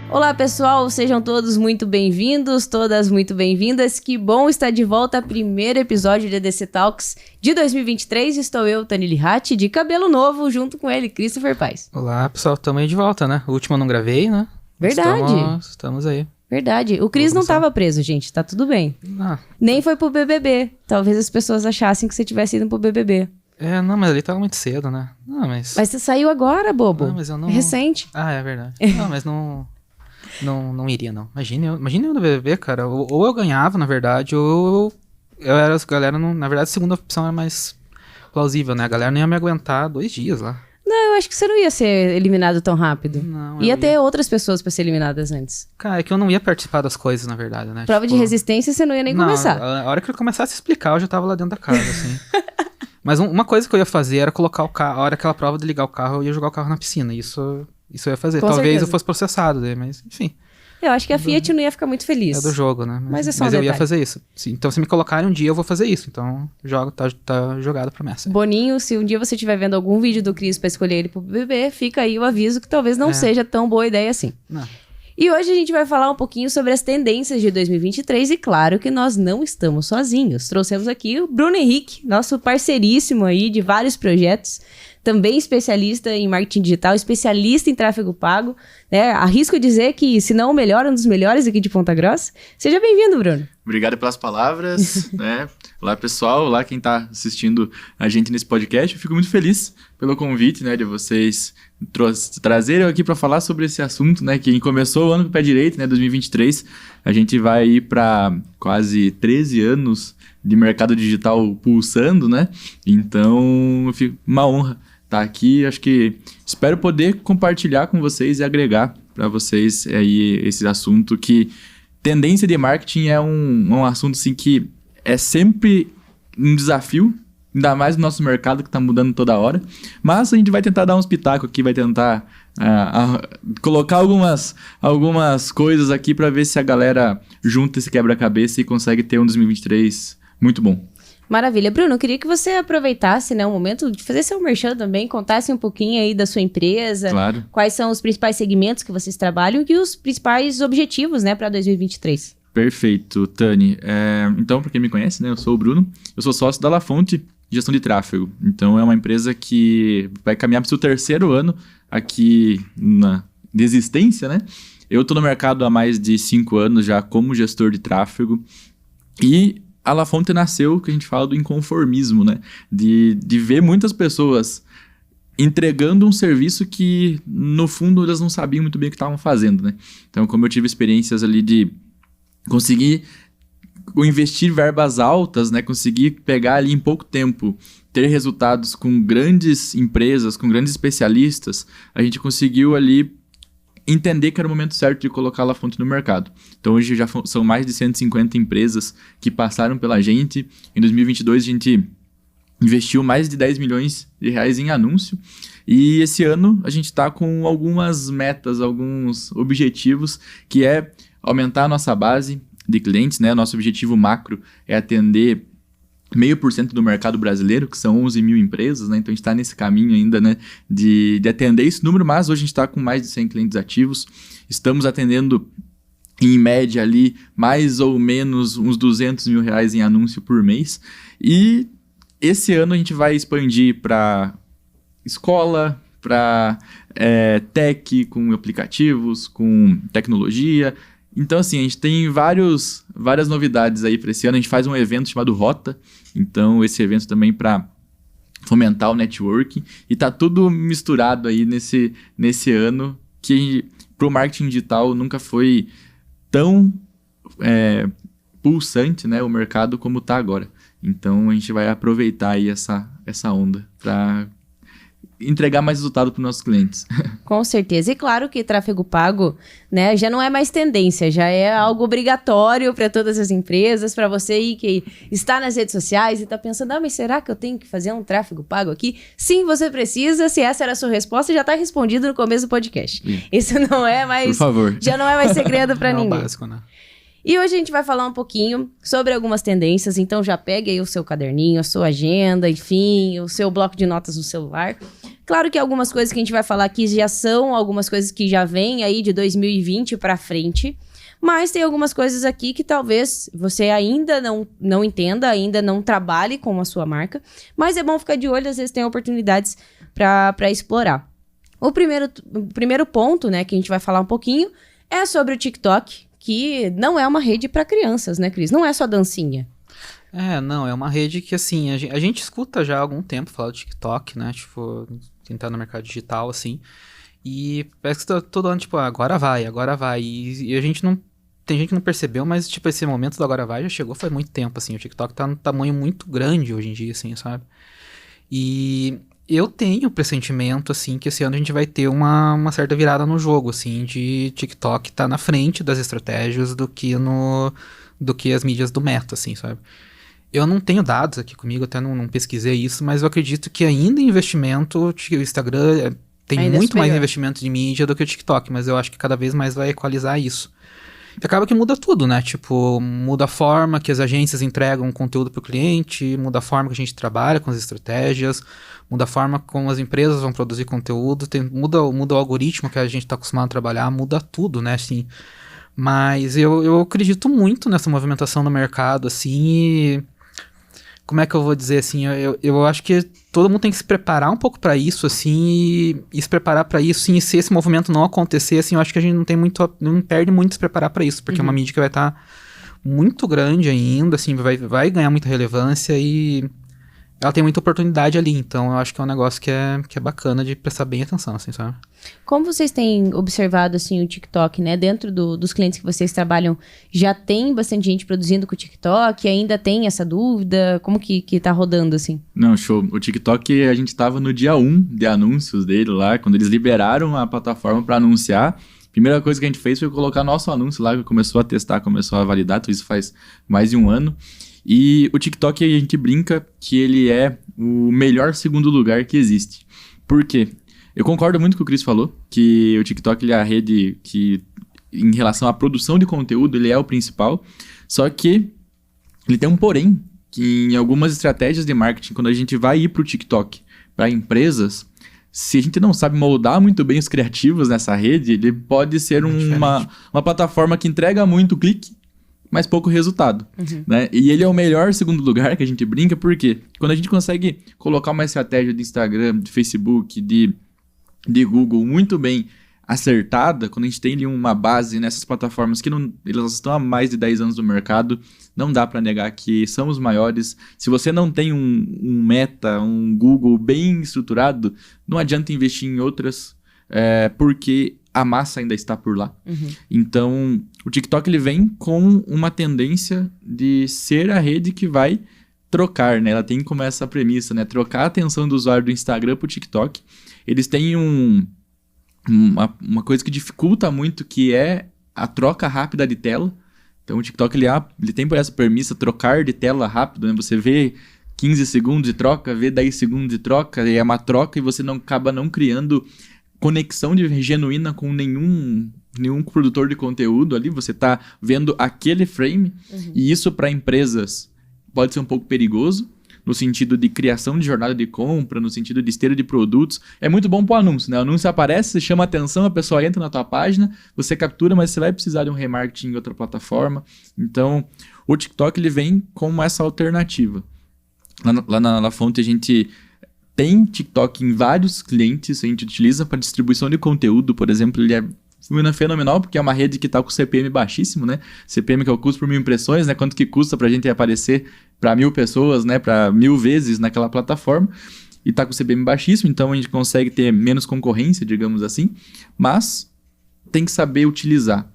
Olá pessoal, sejam todos muito bem-vindos, todas muito bem-vindas. Que bom estar de volta ao primeiro episódio de EDC Talks de 2023. Estou eu, Tani Lihati, de cabelo novo, junto com ele, Christopher Paes. Olá pessoal, estamos aí de volta, né? O último eu não gravei, né? Verdade. Estamos aí. Verdade. O Cris não estava preso, gente, tá tudo bem. Ah. Nem foi pro BBB. Talvez as pessoas achassem que você tivesse ido pro BBB. Não, mas ali tava muito cedo, né? Não, mas você saiu agora, bobo. Não, mas eu não... É recente. Ah, é verdade. Não, mas não iria, não. Imagina eu no BBB, cara. Ou eu ganhava, na verdade, ou eu era... A galera não... Na verdade, a segunda opção era mais plausível, né? A galera não ia me aguentar 2 dias lá. Não, eu acho que você não ia ser eliminado tão rápido. Não, ia ter outras pessoas pra ser eliminadas antes. Cara, é que eu não ia participar das coisas, na verdade, né? Prova de resistência, você não ia nem começar. A hora que eu começasse a explicar, eu já tava lá dentro da casa, assim. Mas uma coisa que eu ia fazer era colocar o carro... A hora que ela prova de ligar o carro, eu ia jogar o carro na piscina. Isso eu ia fazer. Com Talvez certeza. eu fosse processado, mas enfim. Eu acho que a Fiat não ia ficar muito feliz. É do jogo, né? Mas é só um eu ia detalhe. fazer isso. Sim, então, se me colocarem um dia, eu vou fazer isso. Então, tá jogada a promessa. Boninho, se um dia você estiver vendo algum vídeo do Cris pra escolher ele pro BBB, fica aí o aviso que talvez não seja tão boa ideia assim. Não. E hoje a gente vai falar um pouquinho sobre as tendências de 2023 e claro que nós não estamos sozinhos. Trouxemos aqui o Bruno Henrique, nosso parceiríssimo aí de vários projetos, também especialista em marketing digital, especialista em tráfego pago, né? Arrisco dizer que, se não o melhor, um dos melhores aqui de Ponta Grossa. Seja bem-vindo, Bruno. Obrigado pelas palavras, né? Olá, pessoal. Olá, quem tá assistindo a gente nesse podcast. Eu fico muito feliz pelo convite, né, de vocês trazerem aqui para falar sobre esse assunto, né, que começou o ano com o pé direito, né, 2023. A gente vai ir para quase 13 anos de mercado digital pulsando, né? Então, fico uma honra estar aqui. Acho que espero poder compartilhar com vocês e agregar para vocês aí esse assunto que tendência de marketing é um assunto assim, que é sempre um desafio, ainda mais no nosso mercado que está mudando toda hora. Mas a gente vai tentar dar uns pitacos aqui, vai tentar colocar algumas coisas aqui para ver se a galera junta esse quebra-cabeça e consegue ter um 2023 muito bom. Maravilha. Bruno, eu queria que você aproveitasse, né, o momento de fazer seu merchan também, contasse um pouquinho aí da sua empresa, Claro. Quais são os principais segmentos que vocês trabalham e os principais objetivos, né, para 2023. Perfeito, Tani. Então, para quem me conhece, né, eu sou o Bruno, eu sou sócio da La Fonte Gestão de Tráfego. Então, é uma empresa que vai caminhar para o seu 3º ano aqui de existência, né? Eu estou no mercado há mais de 5 anos já como gestor de tráfego e a La Fonte nasceu, que a gente fala do inconformismo, né? De ver muitas pessoas entregando um serviço que, no fundo, elas não sabiam muito bem o que estavam fazendo, né? Então, como eu tive experiências ali de conseguir investir verbas altas, né? Conseguir pegar ali em pouco tempo, ter resultados com grandes empresas, com grandes especialistas, a gente conseguiu ali entender que era o momento certo de colocar a La Fonte no mercado. Então, hoje já são mais de 150 empresas que passaram pela gente. Em 2022, a gente investiu mais de 10 milhões de reais em anúncio. E esse ano, a gente está com algumas metas, alguns objetivos, que é aumentar a nossa base de clientes, né? Nosso objetivo macro é atender 0,5% do mercado brasileiro, que são 11 mil empresas, né? Então a gente está nesse caminho ainda, né, de atender esse número, mas hoje a gente está com mais de 100 clientes ativos, estamos atendendo em média ali mais ou menos uns 200 mil reais em anúncio por mês, e esse ano a gente vai expandir para escola, para tech, com aplicativos, com tecnologia. Então, assim, a gente tem várias novidades aí para esse ano. A gente faz um evento chamado Rota. Então, esse evento também para fomentar o networking. E tá tudo misturado aí nesse ano que pro marketing digital nunca foi tão pulsante, né, o mercado como tá agora. Então, a gente vai aproveitar aí essa onda para entregar mais resultado para os nossos clientes. Com certeza. E claro que tráfego pago, né, já não é mais tendência, já é algo obrigatório para todas as empresas, para você aí que está nas redes sociais e está pensando, mas será que eu tenho que fazer um tráfego pago aqui? Sim, você precisa. Se essa era a sua resposta, já está respondido no começo do podcast. Isso não é mais... Por favor. Já não é mais segredo para ninguém. É o básico, né? E hoje a gente vai falar um pouquinho sobre algumas tendências, então já pegue aí o seu caderninho, a sua agenda, enfim, o seu bloco de notas no celular, Claro que algumas coisas que a gente vai falar aqui já são algumas coisas que já vêm aí de 2020 para frente, mas tem algumas coisas aqui que talvez você ainda não entenda, ainda não trabalhe com a sua marca, mas é bom ficar de olho, às vezes tem oportunidades para explorar. O primeiro ponto, né, que a gente vai falar um pouquinho é sobre o TikTok, que não é uma rede para crianças, né, Cris? Não é só dancinha. Não, é uma rede que, assim, a gente escuta já há algum tempo falar do TikTok, né, tipo, tentar no mercado digital, assim, e parece que todo ano, tipo, agora vai, e a gente não, tem gente que não percebeu, mas, tipo, esse momento do agora vai já chegou faz muito tempo, assim, o TikTok tá num tamanho muito grande hoje em dia, assim, sabe, e eu tenho pressentimento, assim, que esse ano a gente vai ter uma certa virada no jogo, assim, de TikTok tá na frente das estratégias do que as mídias do Meta, assim, sabe. Eu não tenho dados aqui comigo, até não pesquisei isso, mas eu acredito que ainda investimento, o Instagram tem ainda muito mais superior. investimento de mídia do que o TikTok, mas eu acho que cada vez mais vai equalizar isso. E acaba que muda tudo, né? Tipo, muda a forma que as agências entregam conteúdo para o cliente, muda a forma que a gente trabalha com as estratégias, muda a forma como as empresas vão produzir conteúdo, muda o algoritmo que a gente está acostumado a trabalhar, muda tudo, né? Assim, mas eu acredito muito nessa movimentação no mercado, assim, e como é que eu vou dizer, assim, eu acho que todo mundo tem que se preparar um pouco para isso, assim, e se preparar para isso, sim, e se esse movimento não acontecer, assim, eu acho que a gente não perde muito se preparar para isso, porque é uma mídia que vai estar muito grande ainda, assim, vai ganhar muita relevância e ela tem muita oportunidade ali, então eu acho que é um negócio que é bacana de prestar bem atenção, assim, sabe? Como vocês têm observado, assim, o TikTok, né? Dentro dos clientes que vocês trabalham, já tem bastante gente produzindo com o TikTok? Ainda tem essa dúvida? Como que tá rodando, assim? Não, show. O TikTok, a gente tava no dia 1 de anúncios dele lá, quando eles liberaram a plataforma para anunciar. A primeira coisa que a gente fez foi colocar nosso anúncio lá, que começou a testar, começou a validar, então isso faz mais de um ano. E o TikTok, a gente brinca que ele é o melhor segundo lugar que existe. Por quê? Eu concordo muito com o que o Cris falou, que o TikTok ele é a rede que, em relação à produção de conteúdo, ele é o principal. Só que ele tem um porém, que em algumas estratégias de marketing, quando a gente vai ir para o TikTok, para empresas, se a gente não sabe moldar muito bem os criativos nessa rede, ele pode ser uma plataforma que entrega muito clique, mas pouco resultado, né? E ele é o melhor segundo lugar que a gente brinca, porque quando a gente consegue colocar uma estratégia de Instagram, de Facebook, de Google muito bem acertada, quando a gente tem ali uma base nessas plataformas que elas estão há mais de 10 anos no mercado, não dá para negar que são os maiores. Se você não tem um Meta, um Google bem estruturado, não adianta investir em outras, porque a massa ainda está por lá. Então, o TikTok ele vem com uma tendência de ser a rede que vai trocar, né? Ela tem como essa premissa, né? Trocar a atenção do usuário do Instagram para o TikTok. Eles têm uma coisa que dificulta muito, que é a troca rápida de tela. Então, o TikTok ele tem por essa premissa trocar de tela rápido, né? Você vê 15 segundos de troca, vê 10 segundos de troca, e é uma troca e você acaba não criando conexão genuína com nenhum produtor de conteúdo ali, você tá vendo aquele frame, e isso para empresas pode ser um pouco perigoso, no sentido de criação de jornada de compra, no sentido de esteira de produtos. É muito bom pro anúncio, né? O anúncio aparece, chama atenção, a pessoa entra na tua página, você captura, mas você vai precisar de um remarketing em outra plataforma. Então, o TikTok ele vem como essa alternativa. Lá na La Fonte a gente tem TikTok em vários clientes, a gente utiliza para distribuição de conteúdo, por exemplo, ele é fenomenal, porque é uma rede que está com CPM baixíssimo, né? CPM que é o custo por 1000 impressões, né? Quanto que custa para a gente aparecer para 1000 pessoas, né? Para 1000 vezes naquela plataforma. E está com CPM baixíssimo, então a gente consegue ter menos concorrência, digamos assim. Mas tem que saber utilizar.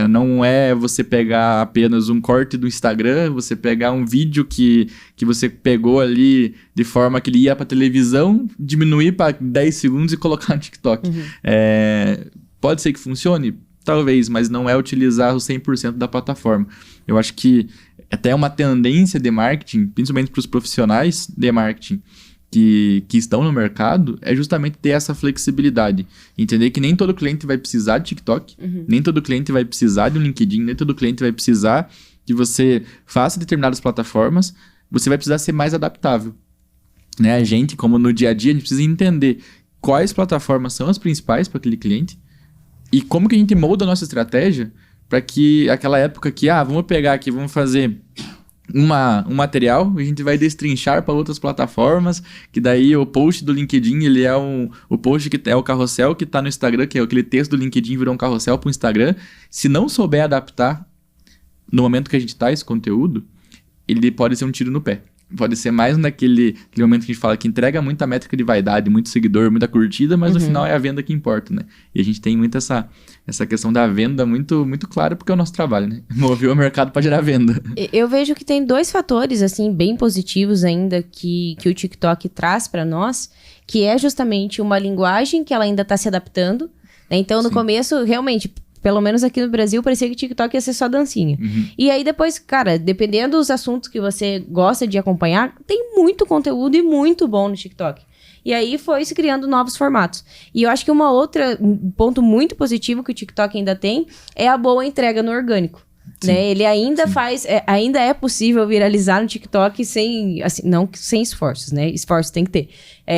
Não é você pegar apenas um corte do Instagram, você pegar um vídeo que você pegou ali de forma que ele ia para televisão, diminuir para 10 segundos e colocar no TikTok. Pode ser que funcione? Talvez, mas não é utilizar o 100% da plataforma. Eu acho que até uma tendência de marketing, principalmente para os profissionais de marketing que estão no mercado, é justamente ter essa flexibilidade. Entender que nem todo cliente vai precisar de TikTok, nem todo cliente vai precisar de um LinkedIn, nem todo cliente vai precisar que você faça determinadas plataformas, você vai precisar ser mais adaptável. Né? A gente, como no dia a dia, a gente precisa entender quais plataformas são as principais para aquele cliente e como que a gente molda a nossa estratégia para que aquela época que, vamos pegar aqui, vamos fazer um material, a gente vai destrinchar para outras plataformas, que daí o post do LinkedIn, ele é o post que é o carrossel que está no Instagram, que é aquele texto do LinkedIn virou um carrossel para o Instagram. Se não souber adaptar no momento que a gente está esse conteúdo, ele pode ser um tiro no pé. Pode ser mais naquele momento que a gente fala que entrega muita métrica de vaidade, muito seguidor, muita curtida, mas no final é a venda que importa, né? E a gente tem muito essa questão da venda muito, muito clara, porque é o nosso trabalho, né? Mover o mercado para gerar venda. Eu vejo que tem 2 fatores, assim, bem positivos ainda que o TikTok traz para nós, que é justamente uma linguagem que ela ainda está se adaptando, né? Então, no começo, realmente, pelo menos aqui no Brasil, parecia que TikTok ia ser só dancinha. E aí depois, cara, dependendo dos assuntos que você gosta de acompanhar, tem muito conteúdo e muito bom no TikTok. E aí foi se criando novos formatos. E eu acho que um ponto muito positivo que o TikTok ainda tem é a boa entrega no orgânico. Né? Ele ainda ainda é possível viralizar no TikTok sem, assim, não sem esforços, né? Esforços tem que ter.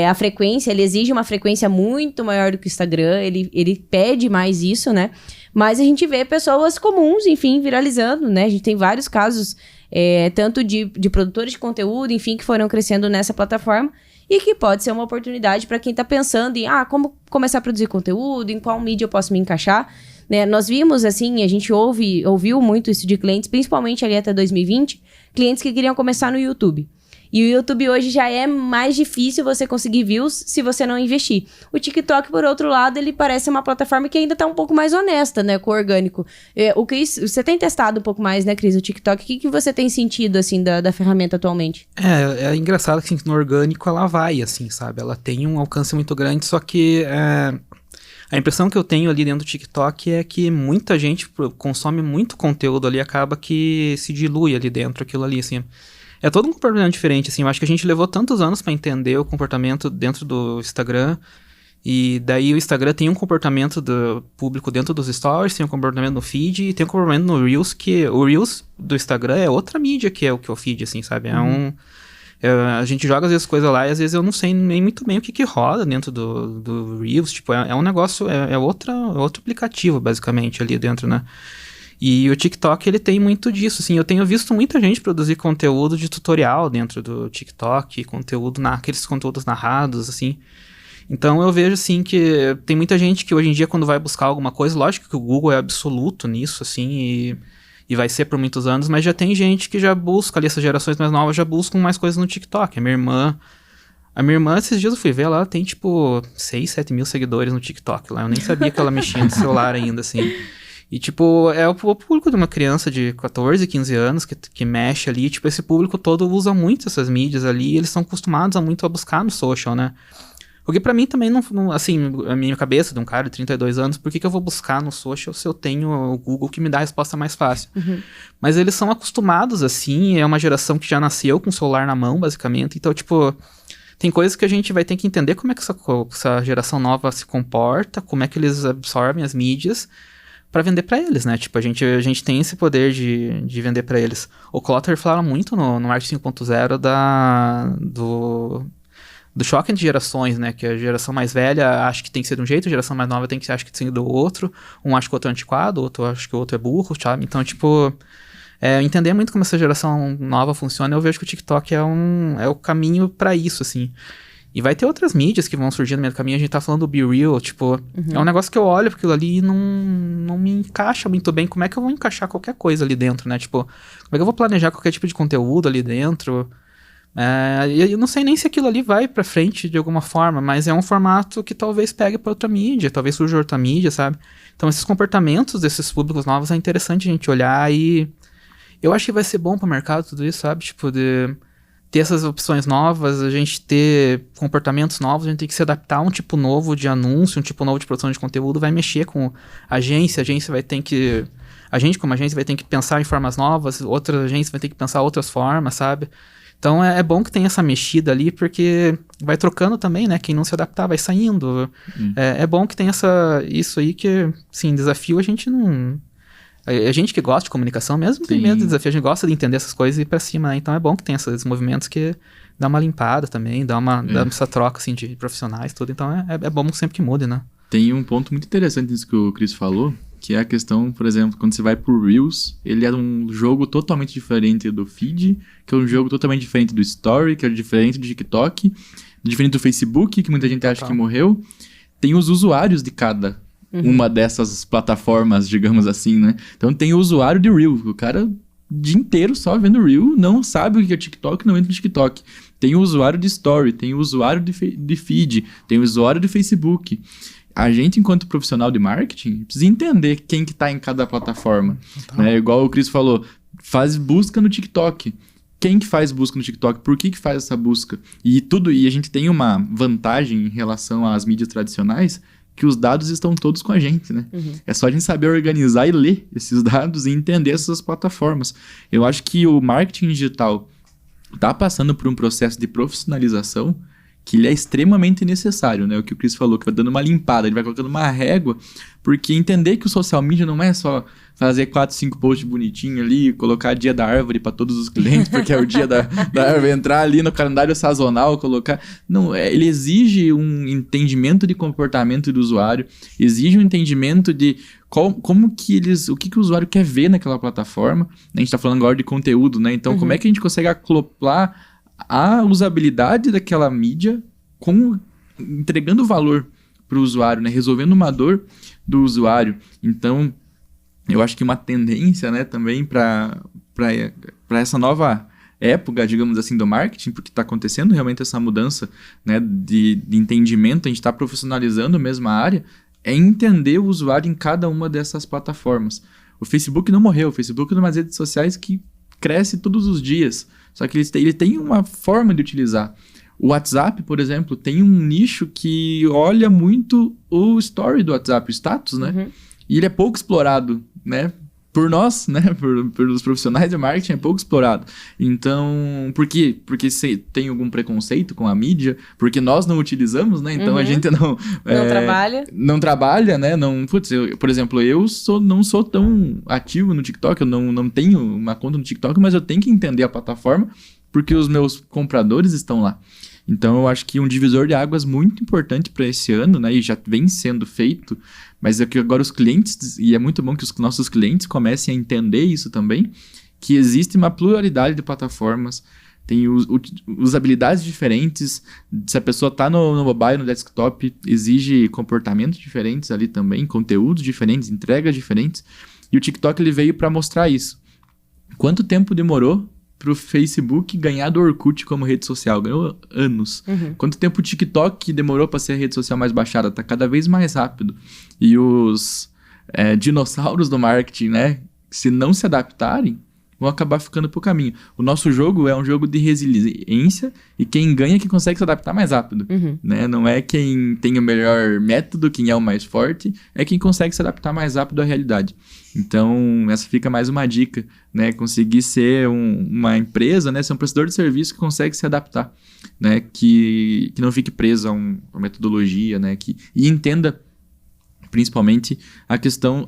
A frequência, ele exige uma frequência muito maior do que o Instagram, ele pede mais isso, né? Mas a gente vê pessoas comuns, enfim, viralizando, né? A gente tem vários casos, tanto de produtores de conteúdo, enfim, que foram crescendo nessa plataforma e que pode ser uma oportunidade para quem está pensando em, como começar a produzir conteúdo, em qual mídia eu posso me encaixar, né? Nós vimos, assim, a gente ouviu muito isso de clientes, principalmente ali até 2020, clientes que queriam começar no YouTube. E o YouTube hoje já é mais difícil você conseguir views se você não investir. O TikTok, por outro lado, ele parece uma plataforma que ainda está um pouco mais honesta, né, com o orgânico. O Cris, você tem testado um pouco mais, né, Cris, o TikTok. O que você tem sentido, assim, da ferramenta atualmente? É engraçado que, assim, no orgânico ela vai, assim, sabe? Ela tem um alcance muito grande, só que a impressão que eu tenho ali dentro do TikTok é que muita gente consome muito conteúdo ali, acaba que se dilui ali dentro, aquilo ali, assim. É todo um comportamento diferente, assim, eu acho que a gente levou tantos anos para entender o comportamento dentro do Instagram, e daí o Instagram tem um comportamento do público dentro dos stories, tem um comportamento no feed, e tem um comportamento no Reels, que o Reels do Instagram é outra mídia que é o que o feed, assim, sabe? A gente joga às vezes coisa lá e às vezes eu não sei nem muito bem o que roda dentro do Reels, tipo, é um negócio, é outro aplicativo, basicamente, ali dentro, né? E o TikTok, ele tem muito disso, assim, eu tenho visto muita gente produzir conteúdo de tutorial dentro do TikTok, aqueles conteúdos narrados, assim. Então eu vejo, assim, que tem muita gente que hoje em dia, quando vai buscar alguma coisa, lógico que o Google é absoluto nisso, assim, e vai ser por muitos anos, mas já tem gente que já busca ali, essas gerações mais novas já buscam mais coisas no TikTok. A minha irmã, esses dias eu fui ver, ela tem, tipo, 6, 7 mil seguidores no TikTok lá, eu nem sabia que ela mexia no celular ainda, assim. E, tipo, é o público de uma criança de 14, 15 anos que mexe ali. Tipo, esse público todo usa muito essas mídias ali. E eles estão acostumados a buscar no social, né? O que pra mim também não... Assim, a minha cabeça de um cara de 32 anos, por que eu vou buscar no social se eu tenho o Google que me dá a resposta mais fácil? Mas eles são acostumados, assim. É uma geração que já nasceu com o celular na mão, basicamente. Então, tipo... Tem coisas que a gente vai ter que entender como é que essa geração nova se comporta, como é que eles absorvem as mídias para vender para eles, né? Tipo, a gente tem esse poder de vender para eles. O Klotter fala muito no Marketing 5.0 do choque entre gerações, né? Que a geração mais velha acha que tem que ser de um jeito, a geração mais nova acha que tem que ser do outro. Um acha que o outro é antiquado, o outro acha que o outro é burro, sabe? Então, tipo... entender muito como essa geração nova funciona, eu vejo que o TikTok é o caminho para isso, assim. E vai ter outras mídias que vão surgir no meio do caminho. A gente tá falando do Be Real, tipo... É um negócio que eu olho, porque aquilo ali não me encaixa muito bem. Como é que eu vou encaixar qualquer coisa ali dentro, né? Tipo, como é que eu vou planejar qualquer tipo de conteúdo ali dentro? Eu não sei nem se aquilo ali vai pra frente de alguma forma, mas é um formato que talvez pegue pra outra mídia, talvez surja outra mídia, sabe? Então, esses comportamentos desses públicos novos é interessante a gente olhar e... Eu acho que vai ser bom pro mercado tudo isso, sabe? Tipo, de ter essas opções novas, a gente ter comportamentos novos, a gente tem que se adaptar a um tipo novo de anúncio, um tipo novo de produção de conteúdo, vai mexer com a agência vai ter que... A gente, como agência, vai ter que pensar em formas novas, outras agências vai ter que pensar outras formas, sabe? Então é bom que tenha essa mexida ali, porque vai trocando também, né? Quem não se adaptar vai saindo. É bom que tenha isso aí que, sim, desafio a gente não... A gente que gosta de comunicação mesmo tem medo de desafio, a gente gosta de entender essas coisas e ir pra cima, né? Então é bom que tenha esses movimentos que dá uma limpada também, dá essa troca, assim, de profissionais, tudo. Então, é bom sempre que mude, né? Tem um ponto muito interessante nisso que o Chris falou, que é a questão, por exemplo, quando você vai pro Reels, ele é um jogo totalmente diferente do Feed, que é um jogo totalmente diferente do Story, que é diferente do TikTok, diferente do Facebook, que muita gente acha que morreu. Tem os usuários de cada uma dessas plataformas, digamos assim, né? Então tem o usuário de Reel, o cara o dia inteiro só vendo Reel, não sabe o que é TikTok, não entra no TikTok. Tem o usuário de Story, tem o usuário de Feed, tem o usuário de Facebook. A gente, enquanto profissional de marketing, precisa entender quem que tá em cada plataforma. Né? Igual o Chris falou, faz busca no TikTok. Quem que faz busca no TikTok? Por que faz essa busca? E a gente tem uma vantagem em relação às mídias tradicionais, que os dados estão todos com a gente, né? É só a gente saber organizar e ler esses dados e entender essas plataformas. Eu acho que o marketing digital tá passando por um processo de profissionalização que ele é extremamente necessário, né? O que o Chris falou, que vai dando uma limpada, ele vai colocando uma régua, porque entender que o social media não é só fazer 4, 5 posts bonitinhos ali, colocar dia da árvore para todos os clientes, porque é o dia da árvore, entrar ali no calendário sazonal, colocar... Não, ele exige um entendimento de comportamento do usuário, exige um entendimento de como que o que o usuário quer ver naquela plataforma. A gente tá falando agora de conteúdo, né? Então, como é que a gente consegue acoplar a usabilidade daquela mídia entregando valor para o usuário, né? Resolvendo uma dor do usuário. Então, eu acho que uma tendência, né, também para essa nova época, digamos assim, do marketing, porque está acontecendo realmente essa mudança, né, de entendimento, a gente está profissionalizando mesmo a área, é entender o usuário em cada uma dessas plataformas. O Facebook não morreu, o Facebook é uma das redes sociais que cresce todos os dias, só que ele tem uma forma de utilizar. O WhatsApp, por exemplo, tem um nicho que olha muito o story do WhatsApp, o status, né? E ele é pouco explorado, né? Por nós, né? Pelos profissionais de marketing, é pouco explorado. Então, por quê? Porque você tem algum preconceito com a mídia? Porque nós não utilizamos, né? Então, a gente não trabalha. Não trabalha, né? Não, por exemplo, eu não sou tão ativo no TikTok, eu não tenho uma conta no TikTok, mas eu tenho que entender a plataforma, porque os meus compradores estão lá. Então, eu acho que um divisor de águas muito importante para esse ano, né? E já vem sendo feito, mas é que agora os clientes, e é muito bom que os nossos clientes comecem a entender isso também, que existe uma pluralidade de plataformas, tem usabilidades diferentes, se a pessoa está no mobile, no desktop, exige comportamentos diferentes ali também, conteúdos diferentes, entregas diferentes, e o TikTok ele veio para mostrar isso. Quanto tempo demorou pro Facebook ganhar do Orkut como rede social? Ganhou anos. Quanto tempo o TikTok demorou para ser a rede social mais baixada? Tá cada vez mais rápido. E os dinossauros do marketing, né? Se não se adaptarem, vão acabar ficando pro caminho. O nosso jogo é um jogo de resiliência e quem ganha é quem consegue se adaptar mais rápido. Né? Não é quem tem o melhor método, quem é o mais forte, é quem consegue se adaptar mais rápido à realidade. Então, essa fica mais uma dica, né? Conseguir ser uma empresa, né? Ser um prestador de serviço que consegue se adaptar, né? Que não fique preso a uma metodologia, né? E entenda, principalmente, a questão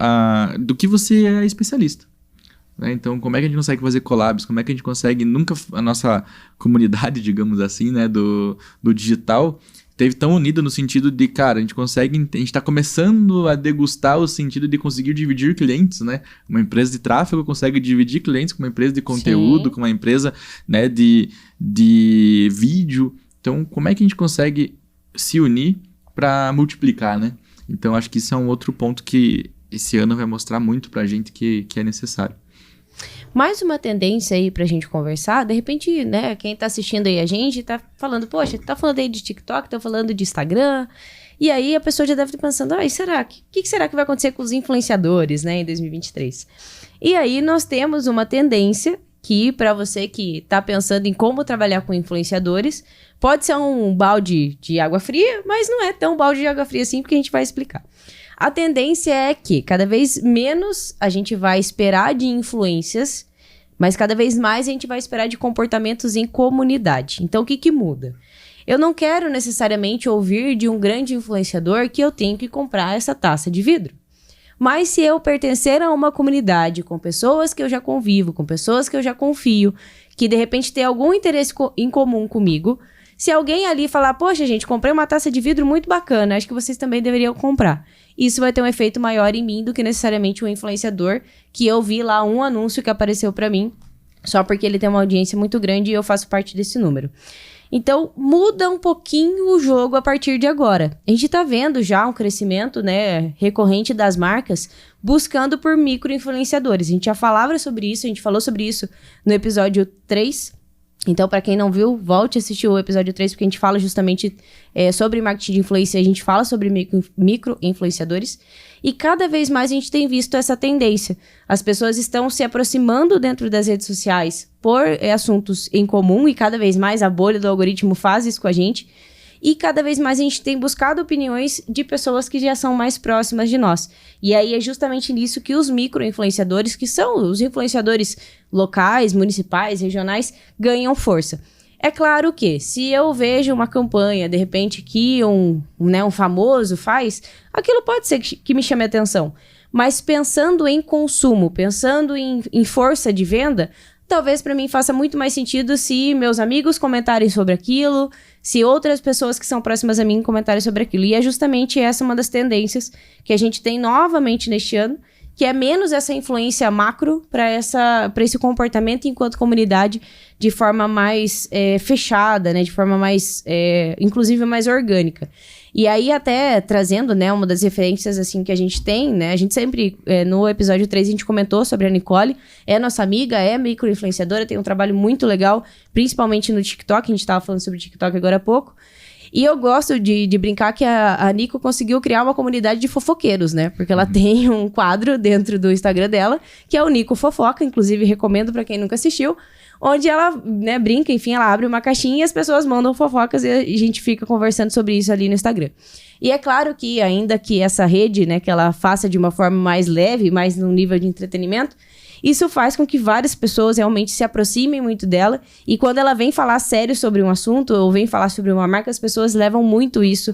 do que você é especialista. Né? Então, como é que a gente consegue fazer collabs? Como é que a gente consegue... A nossa comunidade, digamos assim, né? Do digital... Teve tão unido no sentido de, cara, a gente está começando a degustar o sentido de conseguir dividir clientes, né? Uma empresa de tráfego consegue dividir clientes com uma empresa de conteúdo, com uma empresa, né, de vídeo. Então, como é que a gente consegue se unir para multiplicar, né? Então, acho que isso é um outro ponto que esse ano vai mostrar muito pra gente que é necessário. Mais uma tendência aí pra gente conversar, de repente, né, quem tá assistindo aí a gente tá falando, poxa, tá falando aí de TikTok, tá falando de Instagram, e aí a pessoa já deve estar pensando, e será? O que será que vai acontecer com os influenciadores, né, em 2023? E aí nós temos uma tendência que, pra você que tá pensando em como trabalhar com influenciadores, pode ser um balde de água fria, mas não é tão balde de água fria assim, porque a gente vai explicar. A tendência é que cada vez menos a gente vai esperar de influências, mas cada vez mais a gente vai esperar de comportamentos em comunidade. Então, o que muda? Eu não quero necessariamente ouvir de um grande influenciador que eu tenho que comprar essa taça de vidro. Mas se eu pertencer a uma comunidade com pessoas que eu já convivo, com pessoas que eu já confio, que de repente tem algum interesse em comum comigo. Se alguém ali falar, poxa, gente, comprei uma taça de vidro muito bacana, acho que vocês também deveriam comprar. Isso vai ter um efeito maior em mim do que necessariamente um influenciador que eu vi lá um anúncio que apareceu pra mim, só porque ele tem uma audiência muito grande e eu faço parte desse número. Então, muda um pouquinho o jogo a partir de agora. A gente tá vendo já um crescimento, né, recorrente das marcas buscando por micro-influenciadores. A gente já falava sobre isso, a gente falou sobre isso no episódio 3. Então, para quem não viu, volte a assistir o episódio 3, porque a gente fala justamente sobre marketing de influência, a gente fala sobre micro-influenciadores. E cada vez mais a gente tem visto essa tendência. As pessoas estão se aproximando dentro das redes sociais por assuntos em comum, e cada vez mais a bolha do algoritmo faz isso com a gente. E cada vez mais a gente tem buscado opiniões de pessoas que já são mais próximas de nós. E aí é justamente nisso que os micro-influenciadores, que são os influenciadores locais, municipais, regionais, ganham força. É claro que, se eu vejo uma campanha, de repente, que um famoso faz, aquilo pode ser que me chame a atenção. Mas pensando em consumo, pensando em força de venda, talvez para mim faça muito mais sentido se meus amigos comentarem sobre aquilo, se outras pessoas que são próximas a mim comentarem sobre aquilo. E é justamente essa uma das tendências que a gente tem novamente neste ano, que é menos essa influência macro para esse comportamento enquanto comunidade de forma mais fechada, né? De forma mais, inclusive, mais orgânica. E aí, até trazendo, né, uma das referências, assim, que a gente tem, né? A gente sempre, no episódio 3, a gente comentou sobre a Nicole. É nossa amiga, é micro-influenciadora, tem um trabalho muito legal, principalmente no TikTok. A gente estava falando sobre o TikTok agora há pouco. E eu gosto de brincar que a Nico conseguiu criar uma comunidade de fofoqueiros, né? Porque ela tem um quadro dentro do Instagram dela, que é o Nico Fofoca, inclusive recomendo pra quem nunca assistiu, onde ela, né, brinca, enfim, ela abre uma caixinha e as pessoas mandam fofocas e a gente fica conversando sobre isso ali no Instagram. E é claro que, ainda que essa rede, né, que ela faça de uma forma mais leve, mais no nível de entretenimento, isso faz com que várias pessoas realmente se aproximem muito dela, e quando ela vem falar sério sobre um assunto, ou vem falar sobre uma marca, as pessoas levam muito isso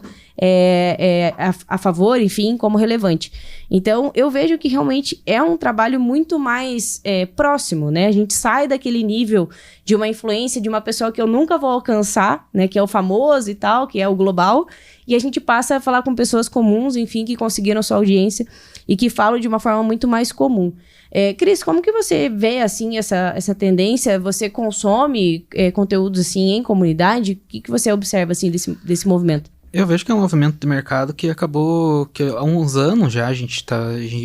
a favor, enfim, como relevante. Então, eu vejo que realmente é um trabalho muito mais próximo, né? A gente sai daquele nível de uma influência de uma pessoa que eu nunca vou alcançar, né? Que é o famoso e tal, que é o global, e a gente passa a falar com pessoas comuns, enfim, que conseguiram sua audiência e que falam de uma forma muito mais comum. Cris, como que você vê, assim, essa tendência? Você consome conteúdos, assim, em comunidade? O que você observa, assim, desse movimento? Eu vejo que é um movimento de mercado que acabou, que há uns anos já a gente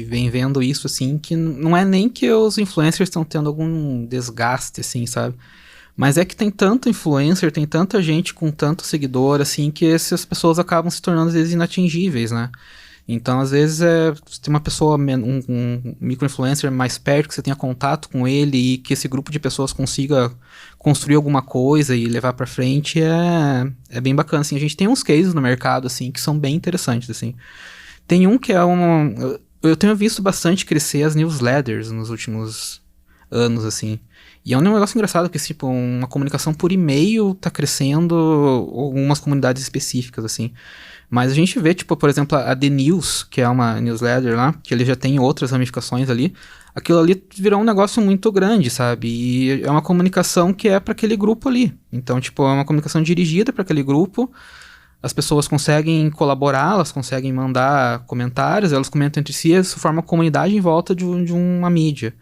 vem vendo isso, assim, que não é nem que os influencers estão tendo algum desgaste, assim, sabe? Mas é que tem tanto influencer, tem tanta gente com tanto seguidor, assim, que essas pessoas acabam se tornando, às vezes, inatingíveis, né? Então, às vezes, você tem uma pessoa, um micro-influencer mais perto, que você tenha contato com ele e que esse grupo de pessoas consiga construir alguma coisa e levar pra frente, é bem bacana, assim. A gente tem uns cases no mercado, assim, que são bem interessantes, assim. Tem um que é eu tenho visto bastante crescer as newsletters nos últimos anos, assim. E é um negócio engraçado que, tipo, uma comunicação por e-mail tá crescendo, algumas comunidades específicas, assim. Mas a gente vê, tipo, por exemplo, a The News, que é uma newsletter lá, que ele já tem outras ramificações ali. Aquilo ali virou um negócio muito grande, sabe? E é uma comunicação que é para aquele grupo ali. Então, tipo, é uma comunicação dirigida para aquele grupo. As pessoas conseguem colaborar, elas conseguem mandar comentários, elas comentam entre si, isso forma uma comunidade em volta de uma mídia.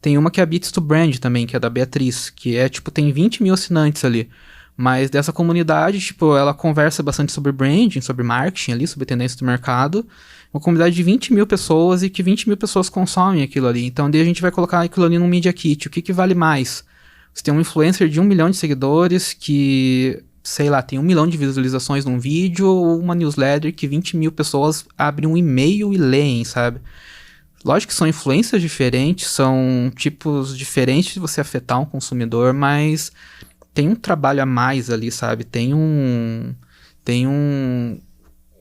Tem uma que é a Beats to Brand também, que é da Beatriz, que é, tipo, tem 20 mil assinantes ali. Mas dessa comunidade, tipo, ela conversa bastante sobre branding, sobre marketing ali, sobre tendência do mercado. Uma comunidade de 20 mil pessoas e que 20 mil pessoas consomem aquilo ali. Então, daí a gente vai colocar aquilo ali num Media Kit. O que vale mais? Você tem um influencer de 1 milhão de seguidores que, sei lá, tem 1 milhão de visualizações num vídeo, ou uma newsletter que 20 mil pessoas abrem um e-mail e leem, sabe? Lógico que são influências diferentes, são tipos diferentes de você afetar um consumidor, mas tem um trabalho a mais ali, sabe? Tem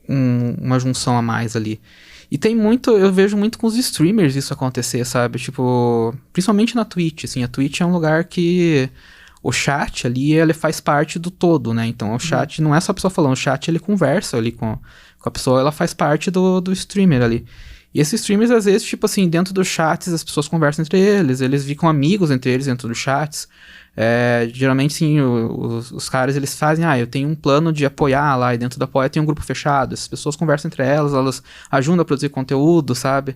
uma junção a mais ali. E tem muito, eu vejo muito com os streamers isso acontecer, sabe? Tipo, principalmente na Twitch, assim. A Twitch é um lugar que o chat ali, ele faz parte do todo, né? Então, o chat não é só a pessoa falando, o chat ele conversa ali com a pessoa, ela faz parte do streamer ali. E esses streamers, às vezes, tipo assim, dentro dos chats, as pessoas conversam entre eles ficam amigos entre eles dentro dos chats. Geralmente, sim, os caras, eles fazem, eu tenho um plano de apoiar lá, e dentro do apoio tem um grupo fechado. As pessoas conversam entre elas ajudam a produzir conteúdo, sabe?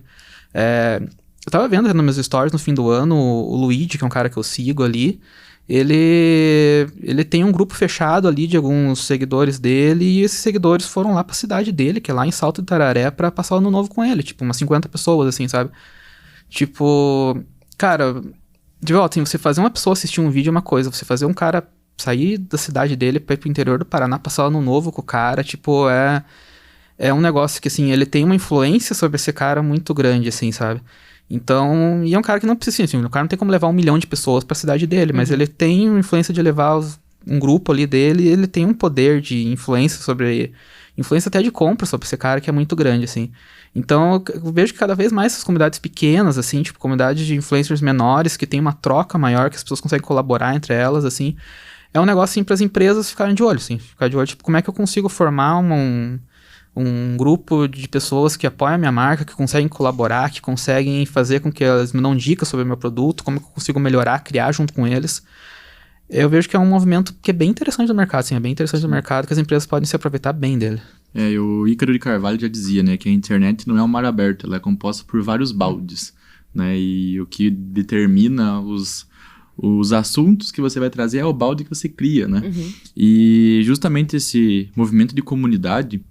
Eu tava vendo nos meus stories no fim do ano, o Luigi, que é um cara que eu sigo ali, ele tem um grupo fechado ali de alguns seguidores dele, e esses seguidores foram lá pra cidade dele, que é lá em Salto de Tararé, pra passar o ano novo com ele, tipo, umas 50 pessoas, assim, sabe? Tipo, cara, de volta, assim, você fazer uma pessoa assistir um vídeo é uma coisa, você fazer um cara sair da cidade dele pra ir pro interior do Paraná, passar o ano novo com o cara, tipo, é um negócio que, assim, ele tem uma influência sobre esse cara muito grande, assim, sabe? Então, e é um cara que não precisa, assim, o cara não tem como levar 1 milhão de pessoas pra cidade dele, mas ele tem uma influência de levar um grupo ali dele, e ele tem um poder de influência influência até de compra sobre esse cara que é muito grande, assim. Então, eu vejo que cada vez mais essas comunidades pequenas, assim, tipo, comunidades de influencers menores, que tem uma troca maior, que as pessoas conseguem colaborar entre elas, assim, é um negócio, assim, para as empresas ficarem de olho, assim, ficar de olho, tipo, como é que eu consigo formar um grupo de pessoas que apoiam a minha marca, que conseguem colaborar, que conseguem fazer com que elas me dão dicas sobre o meu produto, como que eu consigo melhorar, criar junto com eles. Eu vejo que é um movimento que é bem interessante no mercado, assim, é bem interessante no mercado, que as empresas podem se aproveitar bem dele. O Ícaro de Carvalho já dizia, né, que a internet não é um mar aberto, ela é composta por vários baldes, né, e o que determina os assuntos que você vai trazer é o balde que você cria, né, e justamente esse movimento de comunidade,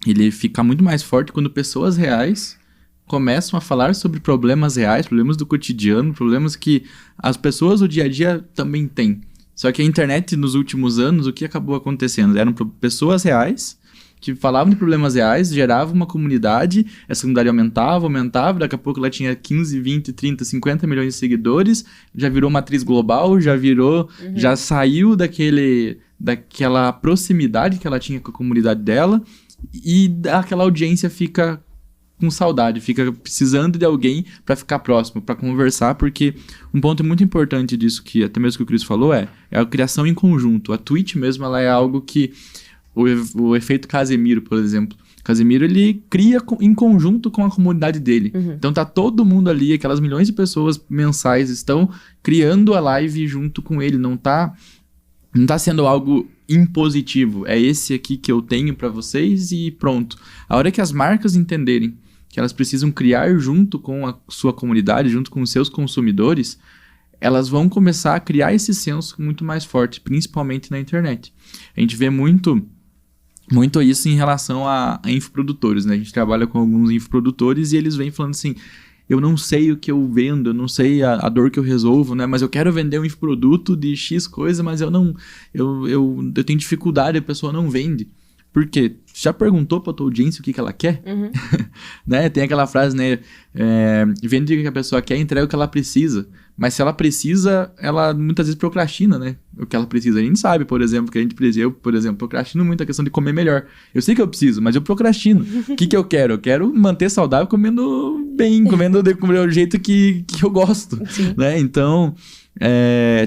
ele fica muito mais forte quando pessoas reais começam a falar sobre problemas reais, problemas do cotidiano, problemas que as pessoas do dia a dia também têm. Só que a internet, nos últimos anos, o que acabou acontecendo? Eram pessoas reais que falavam de problemas reais, geravam uma comunidade, essa comunidade aumentava, daqui a pouco ela tinha 15, 20, 30, 50 milhões de seguidores, já virou matriz global, já saiu daquela proximidade que ela tinha com a comunidade dela, e aquela audiência fica com saudade, fica precisando de alguém para ficar próximo, para conversar, porque um ponto muito importante disso, que até mesmo que o Chris falou, é a criação em conjunto. A Twitch mesmo, ela é algo que o efeito Casemiro, por exemplo. Casemiro, ele cria em conjunto com a comunidade dele. Então tá todo mundo ali, aquelas milhões de pessoas mensais estão criando a live junto com ele, não tá sendo algo impositivo, é esse aqui que eu tenho para vocês e pronto. A hora que as marcas entenderem que elas precisam criar junto com a sua comunidade, junto com os seus consumidores, elas vão começar a criar esse senso muito mais forte, principalmente na internet. A gente vê muito isso em relação a infoprodutores, né? A gente trabalha com alguns infoprodutores e eles vêm falando assim, eu não sei o que eu vendo, eu não sei a dor que eu resolvo, né? Mas eu quero vender um infoproduto de X coisa, mas eu tenho dificuldade, a pessoa não vende. Por quê? Já perguntou pra tua audiência o que ela quer? Né? Tem aquela frase, né? Vende o que a pessoa quer e entrega o que ela precisa. Mas se ela precisa, ela muitas vezes procrastina, né? O que ela precisa. A gente sabe, por exemplo, que eu, por exemplo, procrastino muito a questão de comer melhor. Eu sei que eu preciso, mas eu procrastino. O que eu quero? Eu quero manter saudável comendo bem, comendo do jeito que eu gosto. Né? Então,